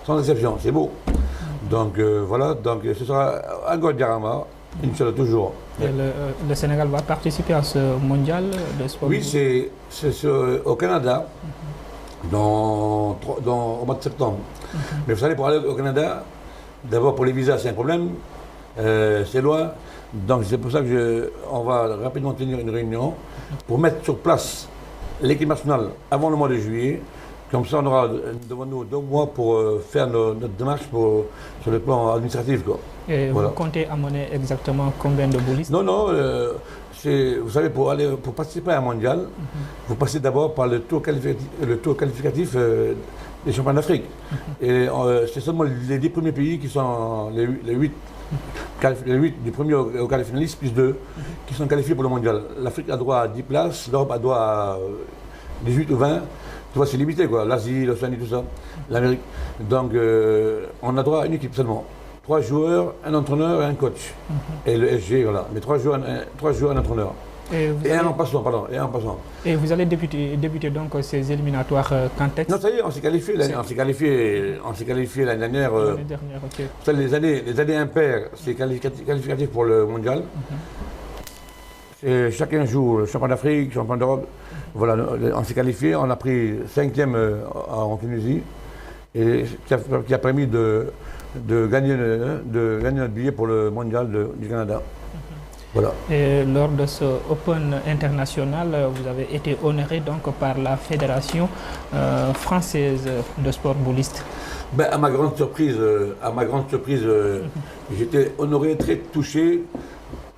sans exception. C'est beau. Donc voilà, donc ce sera un Ngor Diarama, Inch'Allah toujours. Et le Sénégal va participer à ce mondial de sport? Oui, c'est au Canada, au mois de septembre. Mais vous savez, pour aller au Canada, d'abord pour les visas, c'est un problème. C'est loin. Donc c'est pour ça qu'on va rapidement tenir une réunion pour mettre sur place l'équipe nationale avant le mois de juillet. Comme ça, on aura devant nous 2 mois pour faire notre démarche sur le plan administratif. Quoi. Et voilà. Vous comptez amener exactement combien de boulistes? Non, vous savez, pour participer à un mondial, vous passez d'abord par le tour qualificatif des championnats d'Afrique. Et c'est seulement les 10 premiers pays qui sont les 8 du premier au quart finaliste, plus 2, qui sont qualifiés pour le mondial. L'Afrique a droit à 10 places, l'Europe a droit à 18 ou 20. Tu vois, c'est limité, quoi. L'Asie, l'Océanie, tout ça, l'Amérique. Donc, on a droit à une équipe seulement. 3 joueurs, un entraîneur et un coach. Et le SG, voilà. Mais 3 joueurs, un entraîneur. Un en passant. Et vous allez débuter donc ces éliminatoires quand est-ce? Non, ça y est, on s'est qualifié l'année dernière. L'année dernière, ok. Ça, les années impaires, c'est qualificatif pour le mondial. Chacun joue le champion d'Afrique, champion d'Europe. Voilà, on s'est qualifié, on a pris 5e en Tunisie, et qui a permis de gagner notre billet pour le mondial du Canada. Voilà. Et lors de ce Open international, vous avez été honoré donc par la Fédération française de sport bouliste. Ben, à ma grande surprise, j'étais honoré, très touché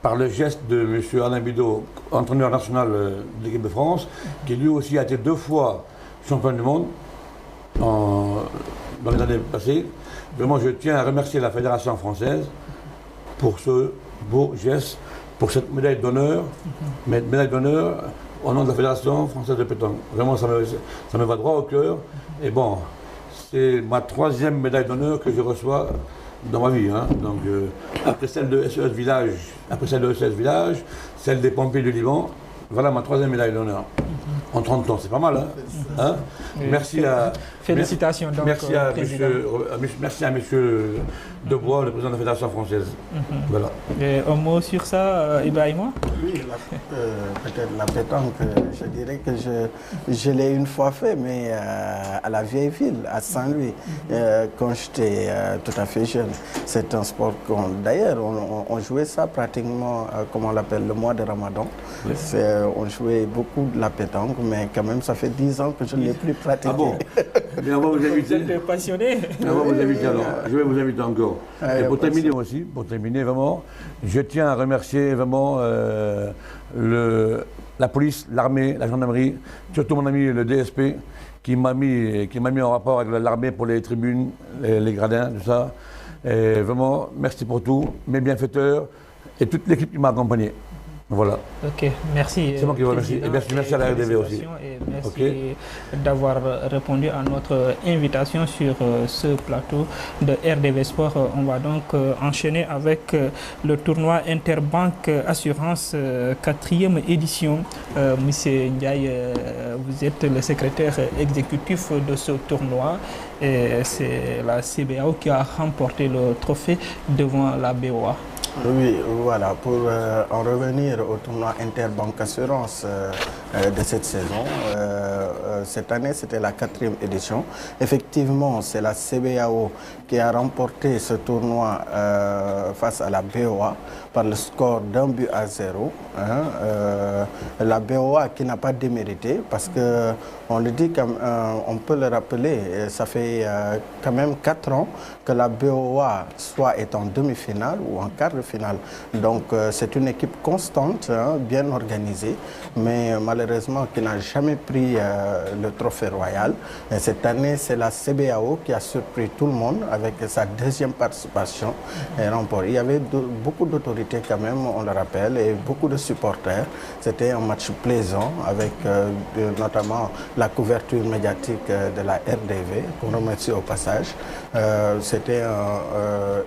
par le geste de M. Alain Bidot, entraîneur national de l'équipe de France, qui lui aussi a été 2 fois champion du monde dans les années passées. Vraiment, je tiens à remercier la Fédération française pour ce beau geste pour cette médaille d'honneur, médaille d'honneur au nom de la Fédération française de pétanque. Vraiment, ça me va droit au cœur. Et bon, c'est ma 3e médaille d'honneur que je reçois dans ma vie. Hein. Donc, après celle de SES Village, celle des pompiers du Liban, voilà ma 3e médaille d'honneur. En 30 ans, c'est pas mal. Hein. Oui, merci à... Félicitations donc, merci à monsieur Debois, le président de la Fédération française. Voilà. Et un mot sur ça, Ibrahima? Oui, peut-être la pétanque, je dirais que je l'ai une fois fait, mais à la vieille ville, à Saint-Louis, quand j'étais tout à fait jeune. C'est un sport d'ailleurs, on jouait ça pratiquement, comme on l'appelle, le mois de Ramadan. Oui. On jouait beaucoup de la pétanque, mais quand même, ça fait 10 ans que je ne l'ai plus pratiqué. Ah bon? Mais on va vous inviter. Vous êtes passionné. On va vous inviter alors. Je vais vous inviter encore. Et pour terminer aussi, vraiment, je tiens à remercier vraiment la police, l'armée, la gendarmerie, surtout mon ami le DSP, qui m'a mis en rapport avec l'armée pour les tribunes, les gradins, tout ça. Et vraiment, merci pour tout, mes bienfaiteurs et toute l'équipe qui m'a accompagné. Voilà. Ok, merci. C'est moi qui vous remercie. Et merci à la RDV aussi. Et merci d'avoir répondu à notre invitation sur ce plateau de RDV Sport. On va donc enchaîner avec le tournoi Interbank Assurance 4e édition. Monsieur Ndiaye, vous êtes le secrétaire exécutif de ce tournoi. Et c'est la CBAO qui a remporté le trophée devant la BOA. Oui, voilà, pour en revenir au tournoi Interbank Assurance de cette saison, cette année c'était la 4e édition. Effectivement, c'est la CBAO qui a remporté ce tournoi face à la BOA par le score d'1-0. La BOA qui n'a pas démérité parce que on le dit, on peut le rappeler, ça fait quand même 4 ans que la BOA soit est en demi-finale ou en quart de finale. Donc c'est une équipe constante, bien organisée, mais malheureusement qui n'a jamais pris le trophée royal. Et cette année, c'est la CBAO qui a surpris tout le monde avec sa 2e participation et remporté. Il y avait beaucoup d'autorités quand même, on le rappelle, et beaucoup de supporters. C'était un match plaisant avec notamment la couverture médiatique de la RDV, qu'on remercie au passage. C'était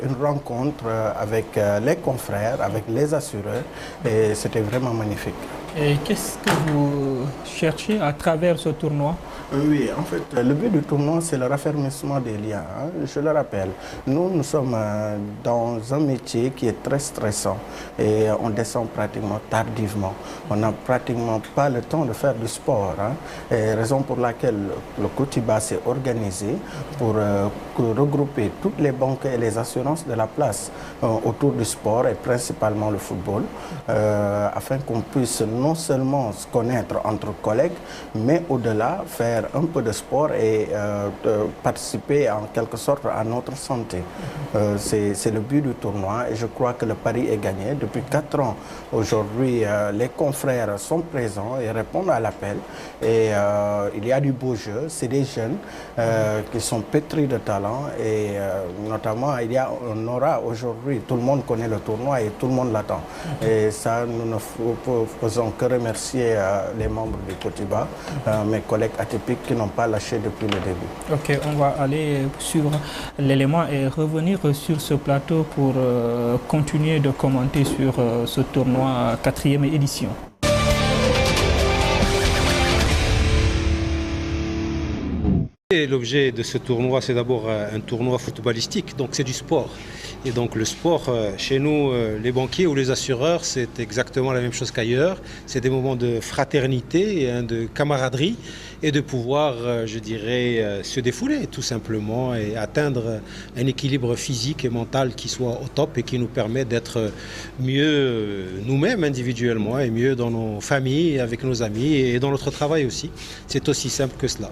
une rencontre avec les confrères, avec les assureurs, et c'était vraiment magnifique. Et qu'est-ce que vous cherchez à travers ce tournoi? Oui, en fait, le but du tournoi, c'est le raffermissement des liens. Je le rappelle, nous sommes dans un métier qui est très stressant et on descend pratiquement tardivement. On n'a pratiquement pas le temps de faire du sport. Et raison pour laquelle le Cotiba s'est organisé pour regrouper toutes les banques et les assurances de la place autour du sport et principalement le football, afin qu'on puisse non seulement se connaître entre collègues, mais au-delà faire un peu de sport et participer en quelque sorte à notre santé. C'est le but du tournoi et je crois que le pari est gagné. Depuis 4 ans, aujourd'hui, les confrères sont présents et répondent à l'appel. Et il y a du beau jeu, c'est des jeunes qui sont pétris de talent et notamment on aura aujourd'hui, tout le monde connaît le tournoi et tout le monde l'attend. Et ça, nous ne faisons que remercier les membres du Cotiba, mes collègues atypiques qui n'ont pas lâché depuis le début. Ok, on va aller sur l'élément et revenir sur ce plateau pour continuer de commenter sur ce tournoi 4e édition. L'objet de ce tournoi, c'est d'abord un tournoi footballistique, donc c'est du sport. Et donc le sport, chez nous, les banquiers ou les assureurs, c'est exactement la même chose qu'ailleurs. C'est des moments de fraternité, de camaraderie et de pouvoir, je dirais, se défouler tout simplement et atteindre un équilibre physique et mental qui soit au top et qui nous permet d'être mieux nous-mêmes individuellement et mieux dans nos familles, avec nos amis et dans notre travail aussi. C'est aussi simple que cela.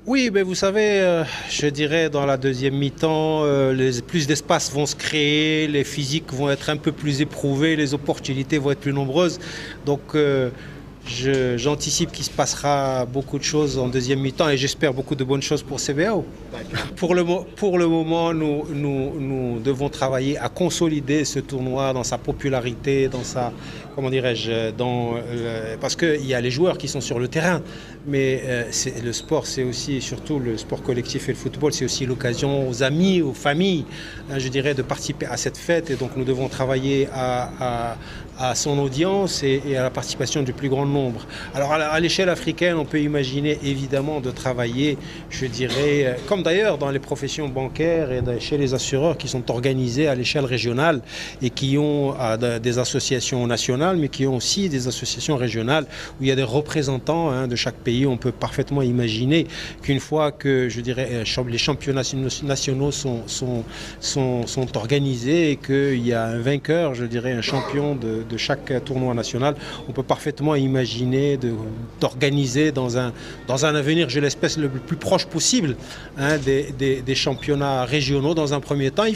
Oui, mais vous savez, je dirais dans la deuxième mi-temps, plus d'espace vont se créer, les physiques vont être un peu plus éprouvés, les opportunités vont être plus nombreuses. Donc, j'anticipe qu'il se passera beaucoup de choses en deuxième mi-temps et j'espère beaucoup de bonnes choses pour CBAO. Pour le moment, nous devons travailler à consolider ce tournoi dans sa popularité, dans sa, comment dirais-je, parce qu'il y a les joueurs qui sont sur le terrain, mais le sport, c'est aussi, surtout le sport collectif et le football, c'est aussi l'occasion aux amis, aux familles, je dirais, de participer à cette fête. Et donc nous devons travailler à son audience et à la participation du plus grand nombre. Alors à l'échelle africaine, on peut imaginer évidemment de travailler, je dirais, comme d'ailleurs dans les professions bancaires et chez les assureurs qui sont organisés à l'échelle régionale et qui ont des associations nationales, mais qui ont aussi des associations régionales où il y a des représentants de chaque pays. On peut parfaitement imaginer qu'une fois que, je dirais, les championnats nationaux sont organisés et qu'il y a un vainqueur, je dirais, un champion de chaque tournoi national, on peut parfaitement imaginer d'organiser dans un avenir, je l'espère, le plus proche possible des championnats régionaux dans un premier temps. Il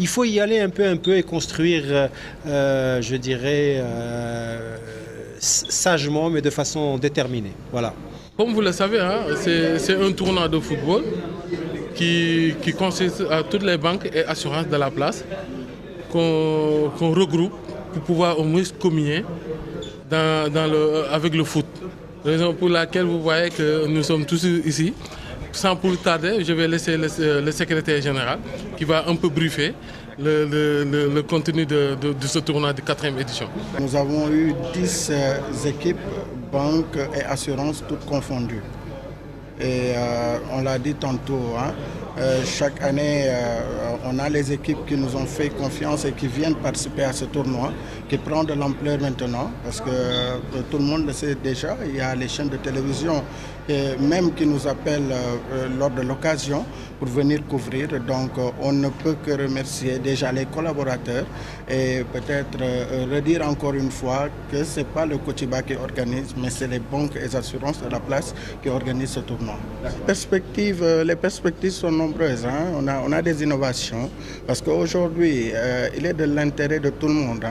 faut y aller un peu et construire, je dirais, sagement, mais de façon déterminée. Voilà. Comme vous le savez, c'est un tournoi de football qui consiste à toutes les banques et assurances de la place qu'on regroupe pour pouvoir au moins communier avec le foot. Raison pour laquelle vous voyez que nous sommes tous ici. Sans plus tarder, je vais laisser le secrétaire général qui va un peu briefer le contenu de ce tournoi de 4e édition. Nous avons eu 10 équipes, banques et assurances toutes confondues. Et on l'a dit tantôt, chaque année, on a les équipes qui nous ont fait confiance et qui viennent participer à ce tournoi, qui prend de l'ampleur maintenant, parce que tout le monde le sait déjà, il y a les chaînes de télévision même qui nous appellent lors de l'occasion pour venir couvrir. Donc on ne peut que remercier déjà les collaborateurs et peut-être redire encore une fois que ce n'est pas le Cotiba qui organise, mais c'est les banques et assurances de la place qui organisent ce tournoi. Les perspectives sont nombreuses. On a des innovations parce qu'aujourd'hui, il est de l'intérêt de tout le monde.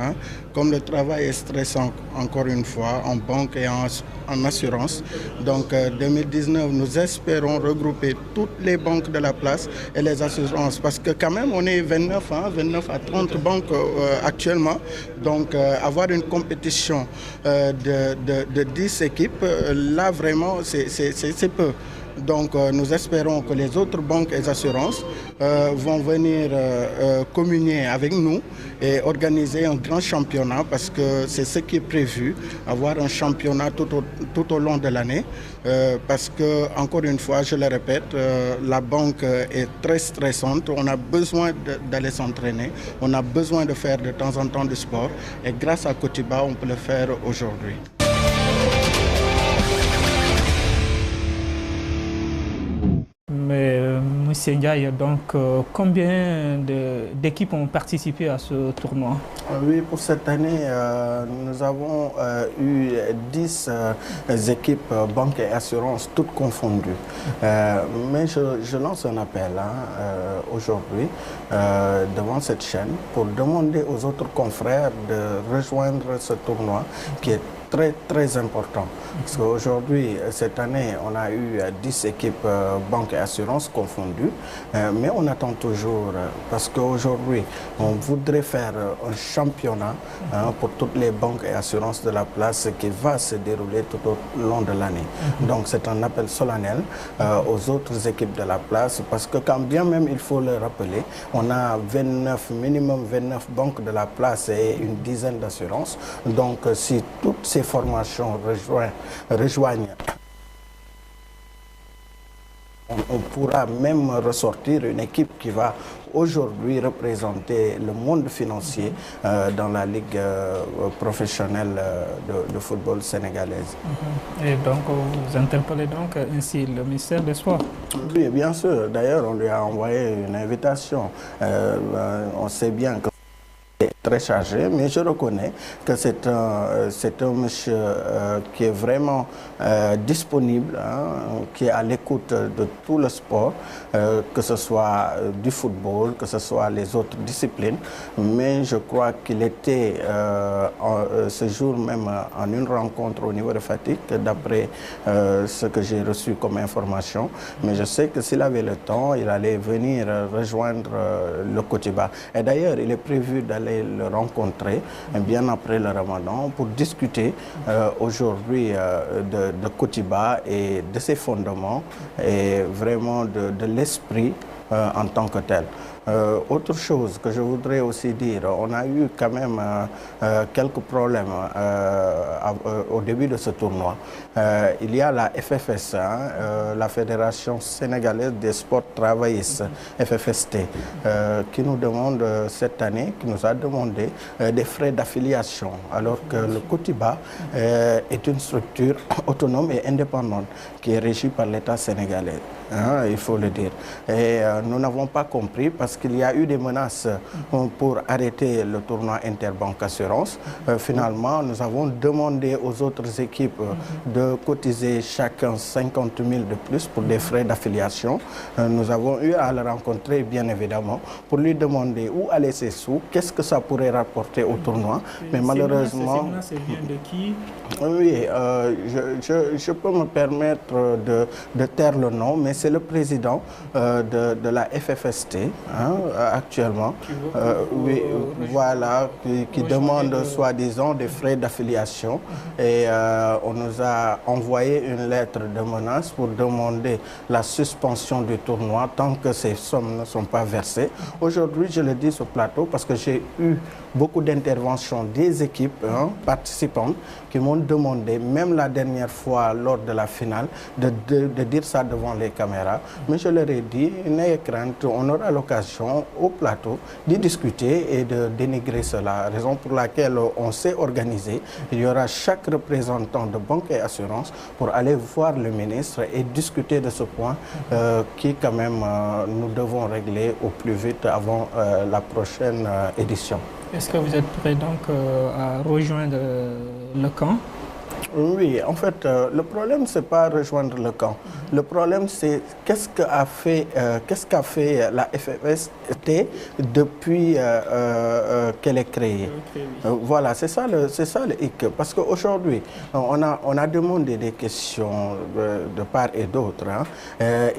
Comme le travail est stressant, encore une fois, en banque et en assurance. Donc 2019, nous espérons regrouper toutes les banques de la place et les assurances parce que quand même on est 29 à 30 banques actuellement. Donc avoir une compétition de 10 équipes, là vraiment c'est peu. Donc nous espérons que les autres banques et assurances vont venir communier avec nous et organiser un grand championnat parce que c'est ce qui est prévu, avoir un championnat tout au long de l'année parce que, encore une fois, je le répète, la banque est très stressante, on a besoin d'aller s'entraîner, on a besoin de faire de temps en temps du sport et grâce à Cotiba, on peut le faire aujourd'hui. Mais M. Ndiaye, donc combien d'équipes ont participé à ce tournoi? Oui, pour cette année, nous avons eu 10 équipes banques et assurances, toutes confondues. Mais je lance un appel aujourd'hui devant cette chaîne pour demander aux autres confrères de rejoindre ce tournoi qui est très important. Parce qu'aujourd'hui, cette année, on a eu 10 équipes banques et assurances confondues, mais on attend toujours, parce qu'aujourd'hui, on voudrait faire un championnat pour toutes les banques et assurances de la place qui va se dérouler tout au long de l'année. Donc c'est un appel solennel aux autres équipes de la place, parce que quand bien même, il faut le rappeler, on a minimum 29 banques de la place et une dizaine d'assurances. Donc si toutes ces formations rejoignent, on pourra même ressortir une équipe qui va aujourd'hui représenter le monde financier dans la Ligue professionnelle de football sénégalaise. Et donc vous interpellez donc ainsi le ministère des Sports? Oui, bien sûr. D'ailleurs, on lui a envoyé une invitation. On sait bien que très chargé, mais je reconnais que c'est un monsieur qui est vraiment disponible, hein, qui est à l'écoute de tout le sport, que ce soit du football, que ce soit les autres disciplines. Mais je crois qu'il était ce jour même en une rencontre au niveau de Fatick, d'après ce que j'ai reçu comme information. Mais je sais que s'il avait le temps, il allait venir rejoindre le Kotiba. Et d'ailleurs, il est prévu d'aller le rencontrer bien après le Ramadan pour discuter aujourd'hui de Kotiba et de ses fondements et vraiment de l'esprit en tant que tel. Autre chose que je voudrais aussi dire, on a eu quand même quelques problèmes au début de ce tournoi. Il y a la FFS, hein, la Fédération sénégalaise des sports travaillistes, FFST, qui nous demande cette année, qui nous a demandé des frais d'affiliation, alors que le Kotiba est une structure autonome et indépendante qui est régie par l'État sénégalais, hein, il faut le dire. Et nous n'avons pas compris parce qu'il y a eu des menaces pour arrêter le tournoi Interbanque Assurance. Finalement, nous avons demandé aux autres équipes de cotiser chacun 50 000 de plus pour des frais d'affiliation. Nous avons eu à le rencontrer, bien évidemment, pour lui demander où allaient ses sous, qu'est-ce que ça pourrait rapporter au tournoi. Mais malheureusement... Ces menaces viennent de qui? Oui, je peux me permettre de taire le nom, mais c'est le président de la FFST, hein, actuellement, oui, voilà, qui demande soi-disant des frais d'affiliation. Et on nous a envoyé une lettre de menace pour demander la suspension du tournoi tant que ces sommes ne sont pas versées. Aujourd'hui, je le dis sur plateau parce que j'ai eu beaucoup d'interventions des équipes participantes qui m'ont demandé, même la dernière fois lors de la finale, de dire ça devant les caméras. Mais je leur ai dit, n'ayez crainte, on aura l'occasion au plateau d'y discuter et de dénigrer cela. Raison pour laquelle on s'est organisé. Il y aura chaque représentant de banque et assurance pour aller voir le ministre et discuter de ce point qui quand même nous devons régler au plus vite avant la prochaine édition. Est-ce que vous êtes prêt donc à rejoindre le camp? Oui, en fait, le problème, c'est pas rejoindre le camp. Le problème, c'est qu'est-ce qu'a fait la FFST depuis qu'elle est créée. Voilà, c'est ça le hic. Parce qu'aujourd'hui, on a demandé des questions de part et d'autre. Hein.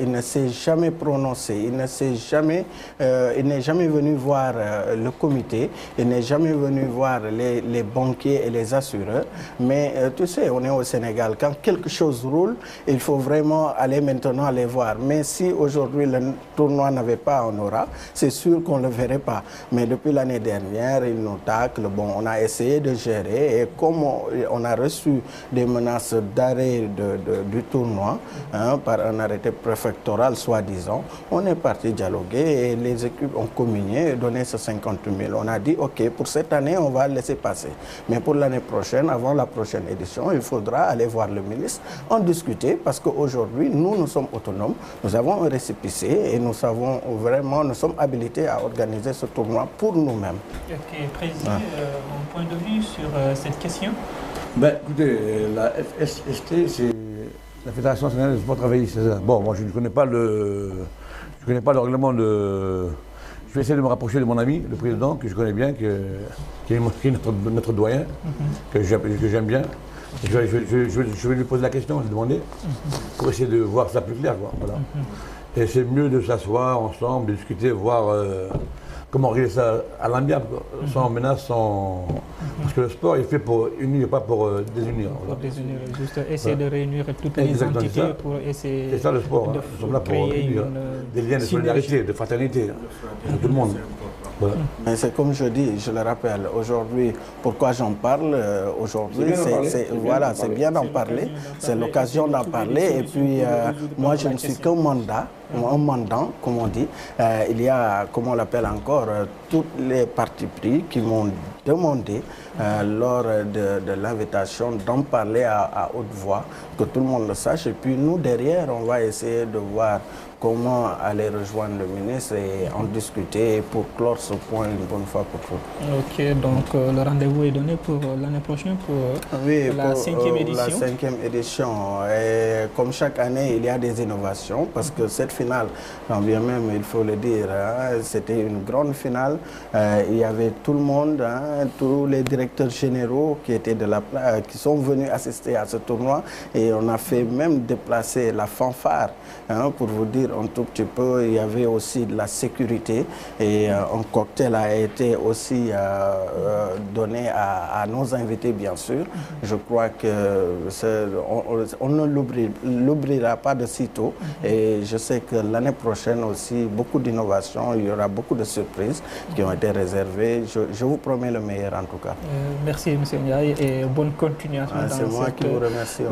Il ne s'est jamais prononcé, il n'est jamais venu voir le comité, il n'est jamais venu voir les banquiers et les assureurs. Mais tu sais, on est au Sénégal. Quand quelque chose roule, il faut vraiment aller maintenant les voir. Mais si aujourd'hui le tournoi n'avait pas en aura, c'est sûr qu'on ne le verrait pas. Mais depuis l'année dernière, ils nous taclent. Bon, on a essayé de gérer et comme on a reçu des menaces d'arrêt du tournoi par un arrêté préfectoral soi-disant, on est parti dialoguer et les équipes ont communié et donné ce 50 000. On a dit, OK, pour cette année, on va laisser passer. Mais pour l'année prochaine, avant la prochaine édition, il faudra aller voir le ministre, en discuter, parce qu'aujourd'hui, nous sommes autonomes, nous avons un récépissé et nous sommes habilités à organiser ce tournoi pour nous-mêmes. Ok, Président, mon point de vue sur cette question? Ben, écoutez, la FFST, c'est la Fédération sénégalaise des sports travaillistes. Bon, moi, je ne connais pas le règlement de... Je vais essayer de me rapprocher de mon ami, le président, que je connais bien, qui est notre doyen, que j'aime bien. Je vais lui poser la question, lui demander, pour essayer de voir ça plus clair. Quoi, voilà. Et c'est mieux de s'asseoir ensemble, de discuter, voir comment régler ça à l'amiable, sans menace, sans... Parce que le sport est fait pour unir, pas pour désunir. Pour désunir, juste essayer de réunir toutes les entités pour essayer... C'est ça le sport, nous sommes là pour unir des liens de solidarité, de fraternité, de tout le monde. Voilà. Mais c'est comme je dis, je le rappelle, aujourd'hui, pourquoi j'en parle aujourd'hui, c'est bien d'en parler, c'est l'occasion d'en parler. Et puis, moi, je ne suis qu'un mandat, un mandant, comme on dit. Il y a, comme on l'appelle encore, tous les partis pris qui m'ont demandé lors de l'invitation d'en parler à haute voix, que tout le monde le sache. Et puis nous, derrière, on va essayer de voir comment aller rejoindre le ministre et en discuter pour clore ce point une bonne fois pour toutes. Ok, donc le rendez-vous est donné pour l'année prochaine pour la 5e édition. La 5e édition. Et comme chaque année, il y a des innovations parce que cette finale, quand bien même il faut le dire, hein, c'était une grande finale. Il y avait tout le monde, hein, tous les directeurs généraux qui étaient qui sont venus assister à ce tournoi et on a fait même déplacer la fanfare, hein, pour vous dire un tout petit peu. Il y avait aussi de la sécurité et un cocktail a été aussi donné à nos invités, bien sûr. Je crois que on ne l'oubliera pas de sitôt et je sais que l'année prochaine aussi, beaucoup d'innovations, il y aura beaucoup de surprises qui ont été réservées. Je vous promets le meilleur en tout cas. Merci M. Ndiaye et bonne continuation. C'est moi qui vous remercie.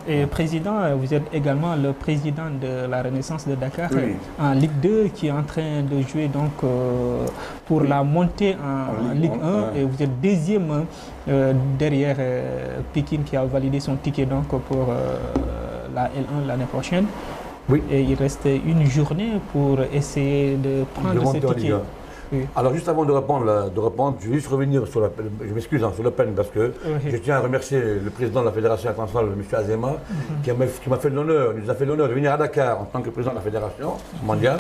Et Président, vous êtes également le président de la Renaissance de Dakar, oui, en Ligue 2 qui est en train de jouer donc, pour la montée en Ligue 1 et vous êtes deuxième derrière Pikine qui a validé son ticket donc, pour la L1 l'année prochaine. Oui. Et il reste une journée pour essayer de prendre ce ticket. Oui. Alors juste avant de répondre, je vais juste revenir sur je m'excuse sur le PEN parce que je tiens à remercier le président de la Fédération internationale, M. Azema, qui m'a fait l'honneur, nous a fait l'honneur de venir à Dakar en tant que président de la Fédération mondiale.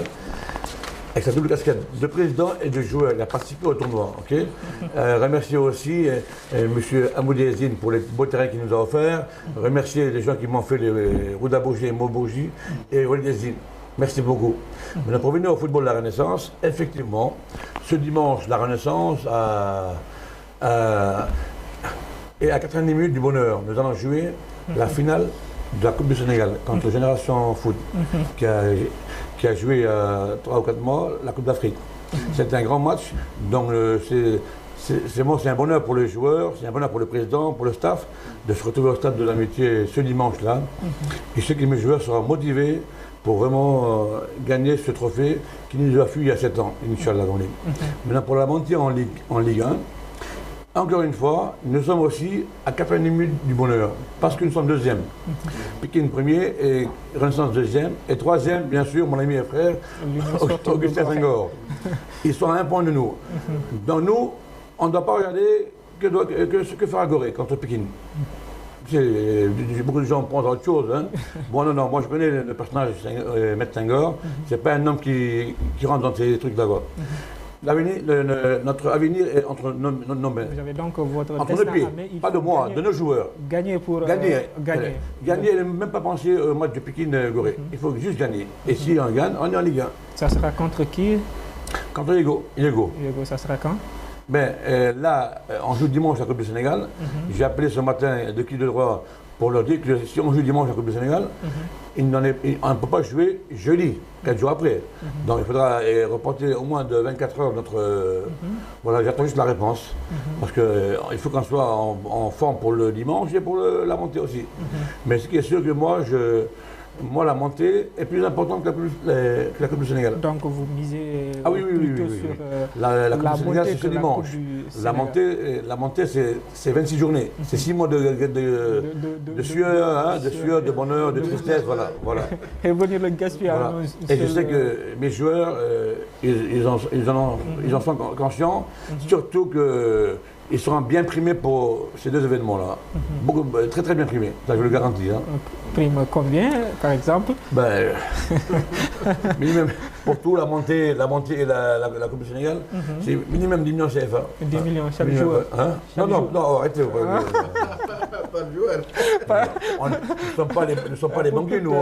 Avec sa double casquette de président et de joueur, il a participé au tournoi. Okay. Remercier aussi M. Amoudi Ezine pour les beaux terrains qu'il nous a offerts. Remercier les gens qui m'ont fait les Rouda Bourgi et Mobourgi et Walid Ezine. Merci beaucoup. Maintenant, pour venir au football de la Renaissance, effectivement, ce dimanche, la Renaissance est à 90 minutes du bonheur. Nous allons jouer la finale de la Coupe du Sénégal contre Génération Foot, qui a joué 3 ou 4 mois la Coupe d'Afrique. C'est un grand match, donc c'est un bonheur pour les joueurs, c'est un bonheur pour le président, pour le staff, de se retrouver au stade de l'Amitié ce dimanche-là. Et je sais que mes joueurs seront motivés pour vraiment gagner ce trophée qui nous a fui il y a 7 ans, Inch'Allah. Maintenant, pour la montée en Ligue 1, encore une fois, nous sommes aussi à 90 minutes du bonheur, parce que nous sommes deuxième. Pikine premier et Renaissance deuxième, et troisième, bien sûr, mon ami et frère, Augustin Senghor. Ils sont à 1 point de nous. Donc nous, on ne doit pas regarder ce que fera Gorée contre Pikine. Beaucoup de gens pensent à autre chose. Hein. Bon, non, moi je connais le personnage Maître Senghor. C'est pas un homme qui rentre dans ces trucs d'abord. Notre avenir est entre nos mains. Vous avez donc votre entre nos pieds, pas de moi, de nos joueurs. Gagner pour gagner. Gagner, ne même pas penser au match de Pikine-Gorée. Il faut juste gagner. Et si on gagne, on est en Ligue 1. Ça sera contre qui? Contre Iego. Iego, ça sera quand? Ben, là, on joue dimanche la Coupe du Sénégal. J'ai appelé ce matin de qui de droit pour leur dire que si on joue dimanche la Coupe du Sénégal, on ne peut pas jouer jeudi, 4 jours après. Donc il faudra reporter au moins de 24 heures notre... Voilà, j'attends juste la réponse. Parce qu'il faut qu'on soit en forme pour le dimanche et pour la montée aussi. Mais ce qui est sûr que moi, la montée est plus importante que la Coupe du Sénégal. Donc vous misez plutôt sur la Coupe du Sénégal, c'est ce dimanche. La montée, c'est 26 journées. C'est 6 mois de sueur, de bonheur, de tristesse, voilà. Et venir le gaspiller. Voilà. Et je sais que mes joueurs, ils en sont conscients, surtout que ils seront bien primés pour ces 2 événements-là. Très très bien primés, ça je le garantis. Hein. Prime combien, par exemple? Ben, minimum, pour tout, la montée et la Coupe du Sénégal, c'est minimum 10 millions CFA. 10 millions chaque joueur. Hein? Non, arrêtez. Pas de joueur. Nous ne sommes pas les banquiers, nous.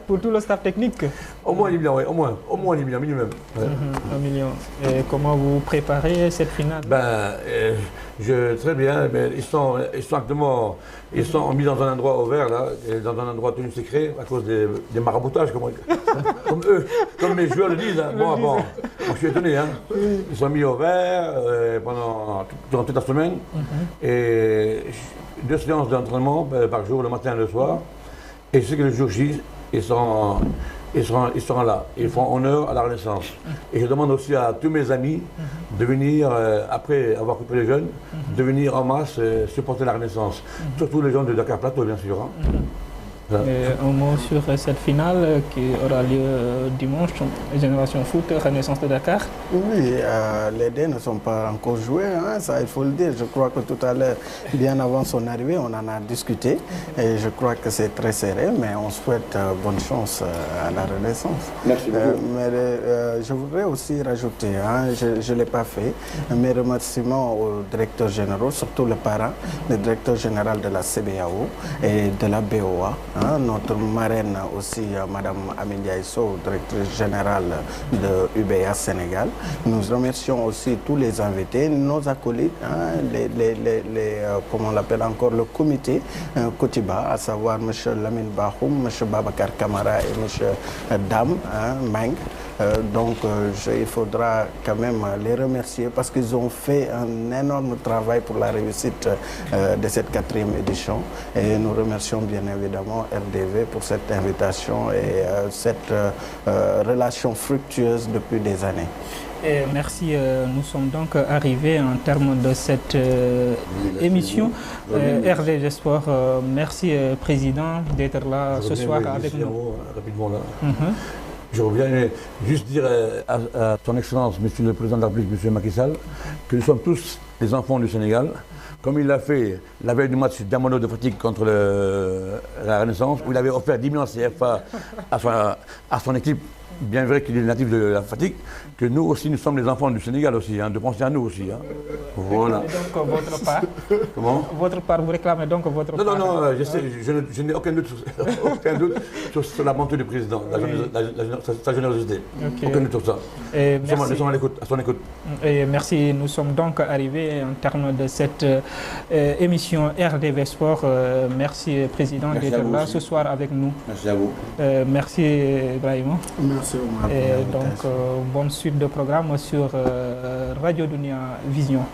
Pour tout le staff technique? Au moins 10 millions, oui, au moins 10 millions minimum. 1 million. Et comment vous préparez cette finale? Très bien, mais ils sont mis dans un endroit ouvert, là, et dans un endroit tenu secret, à cause des maraboutages, comme mes joueurs le disent. Hein. Bon, je suis étonné. Hein. Ils sont mis au vert durant toute la semaine, et 2 séances d'entraînement par jour, le matin et le soir. Et je sais que le jour J, ils seront là. Ils font honneur à la Renaissance. Et je demande aussi à tous mes amis de venir, après avoir coupé les jeunes, de venir en masse supporter la Renaissance. Surtout les gens de Dakar Plateau, bien sûr. Hein. Un mot sur cette finale qui aura lieu dimanche, Génération Foot, Renaissance de Dakar. Oui, les dés ne sont pas encore joués, hein, ça il faut le dire. Je crois que tout à l'heure, bien avant son arrivée, on en a discuté et je crois que c'est très serré, mais on souhaite bonne chance à la Renaissance. Merci beaucoup. Mais je voudrais aussi rajouter, hein, je ne l'ai pas fait, mes remerciements aux directeurs généraux, surtout le parrain, le directeur général de la CBAO et de la BOA. Hein, notre marraine aussi, Madame Amélia Isso, directrice générale de UBA Sénégal. Nous remercions aussi tous les invités, nos acolytes, hein, comment on l'appelle encore, le comité Kotiba, à savoir M. Lamine Bahoum, M. Babacar Kamara et M. Dam Meng. Il faudra quand même les remercier parce qu'ils ont fait un énorme travail pour la réussite de cette 4e édition. Et nous remercions bien évidemment RDV pour cette invitation et cette relation fructueuse depuis des années. Et merci, nous sommes donc arrivés en termes de cette émission RDV Sport. Merci Président d'être là ce soir avec nous. Rapidement là. Je reviens juste dire à son Excellence, Monsieur le Président de la République, Monsieur Macky Sall, que nous sommes tous des enfants du Sénégal, comme il l'a fait la veille du match d'Amano de Fatigue contre la Renaissance, où il avait offert 10 millions de CFA à son équipe, bien vrai qu'il est natif de la Fatigue, que nous aussi, nous sommes les enfants du Sénégal aussi, hein, de penser à nous aussi. Hein. Voilà. Et donc votre part. Comment? Votre part, vous réclamez donc votre part. Non, je n'ai aucun doute sur la bonté du président, sa générosité. Okay. Aucun doute sur ça. Nous sommes à son écoute. Et merci, nous sommes donc arrivés en termes de cette émission RDV Sport. Merci Président d'être là ce soir avec nous. Merci à vous. Merci Ibrahima. Merci Omar. Et donc bonne suite de programme sur Radio Dunia Vision.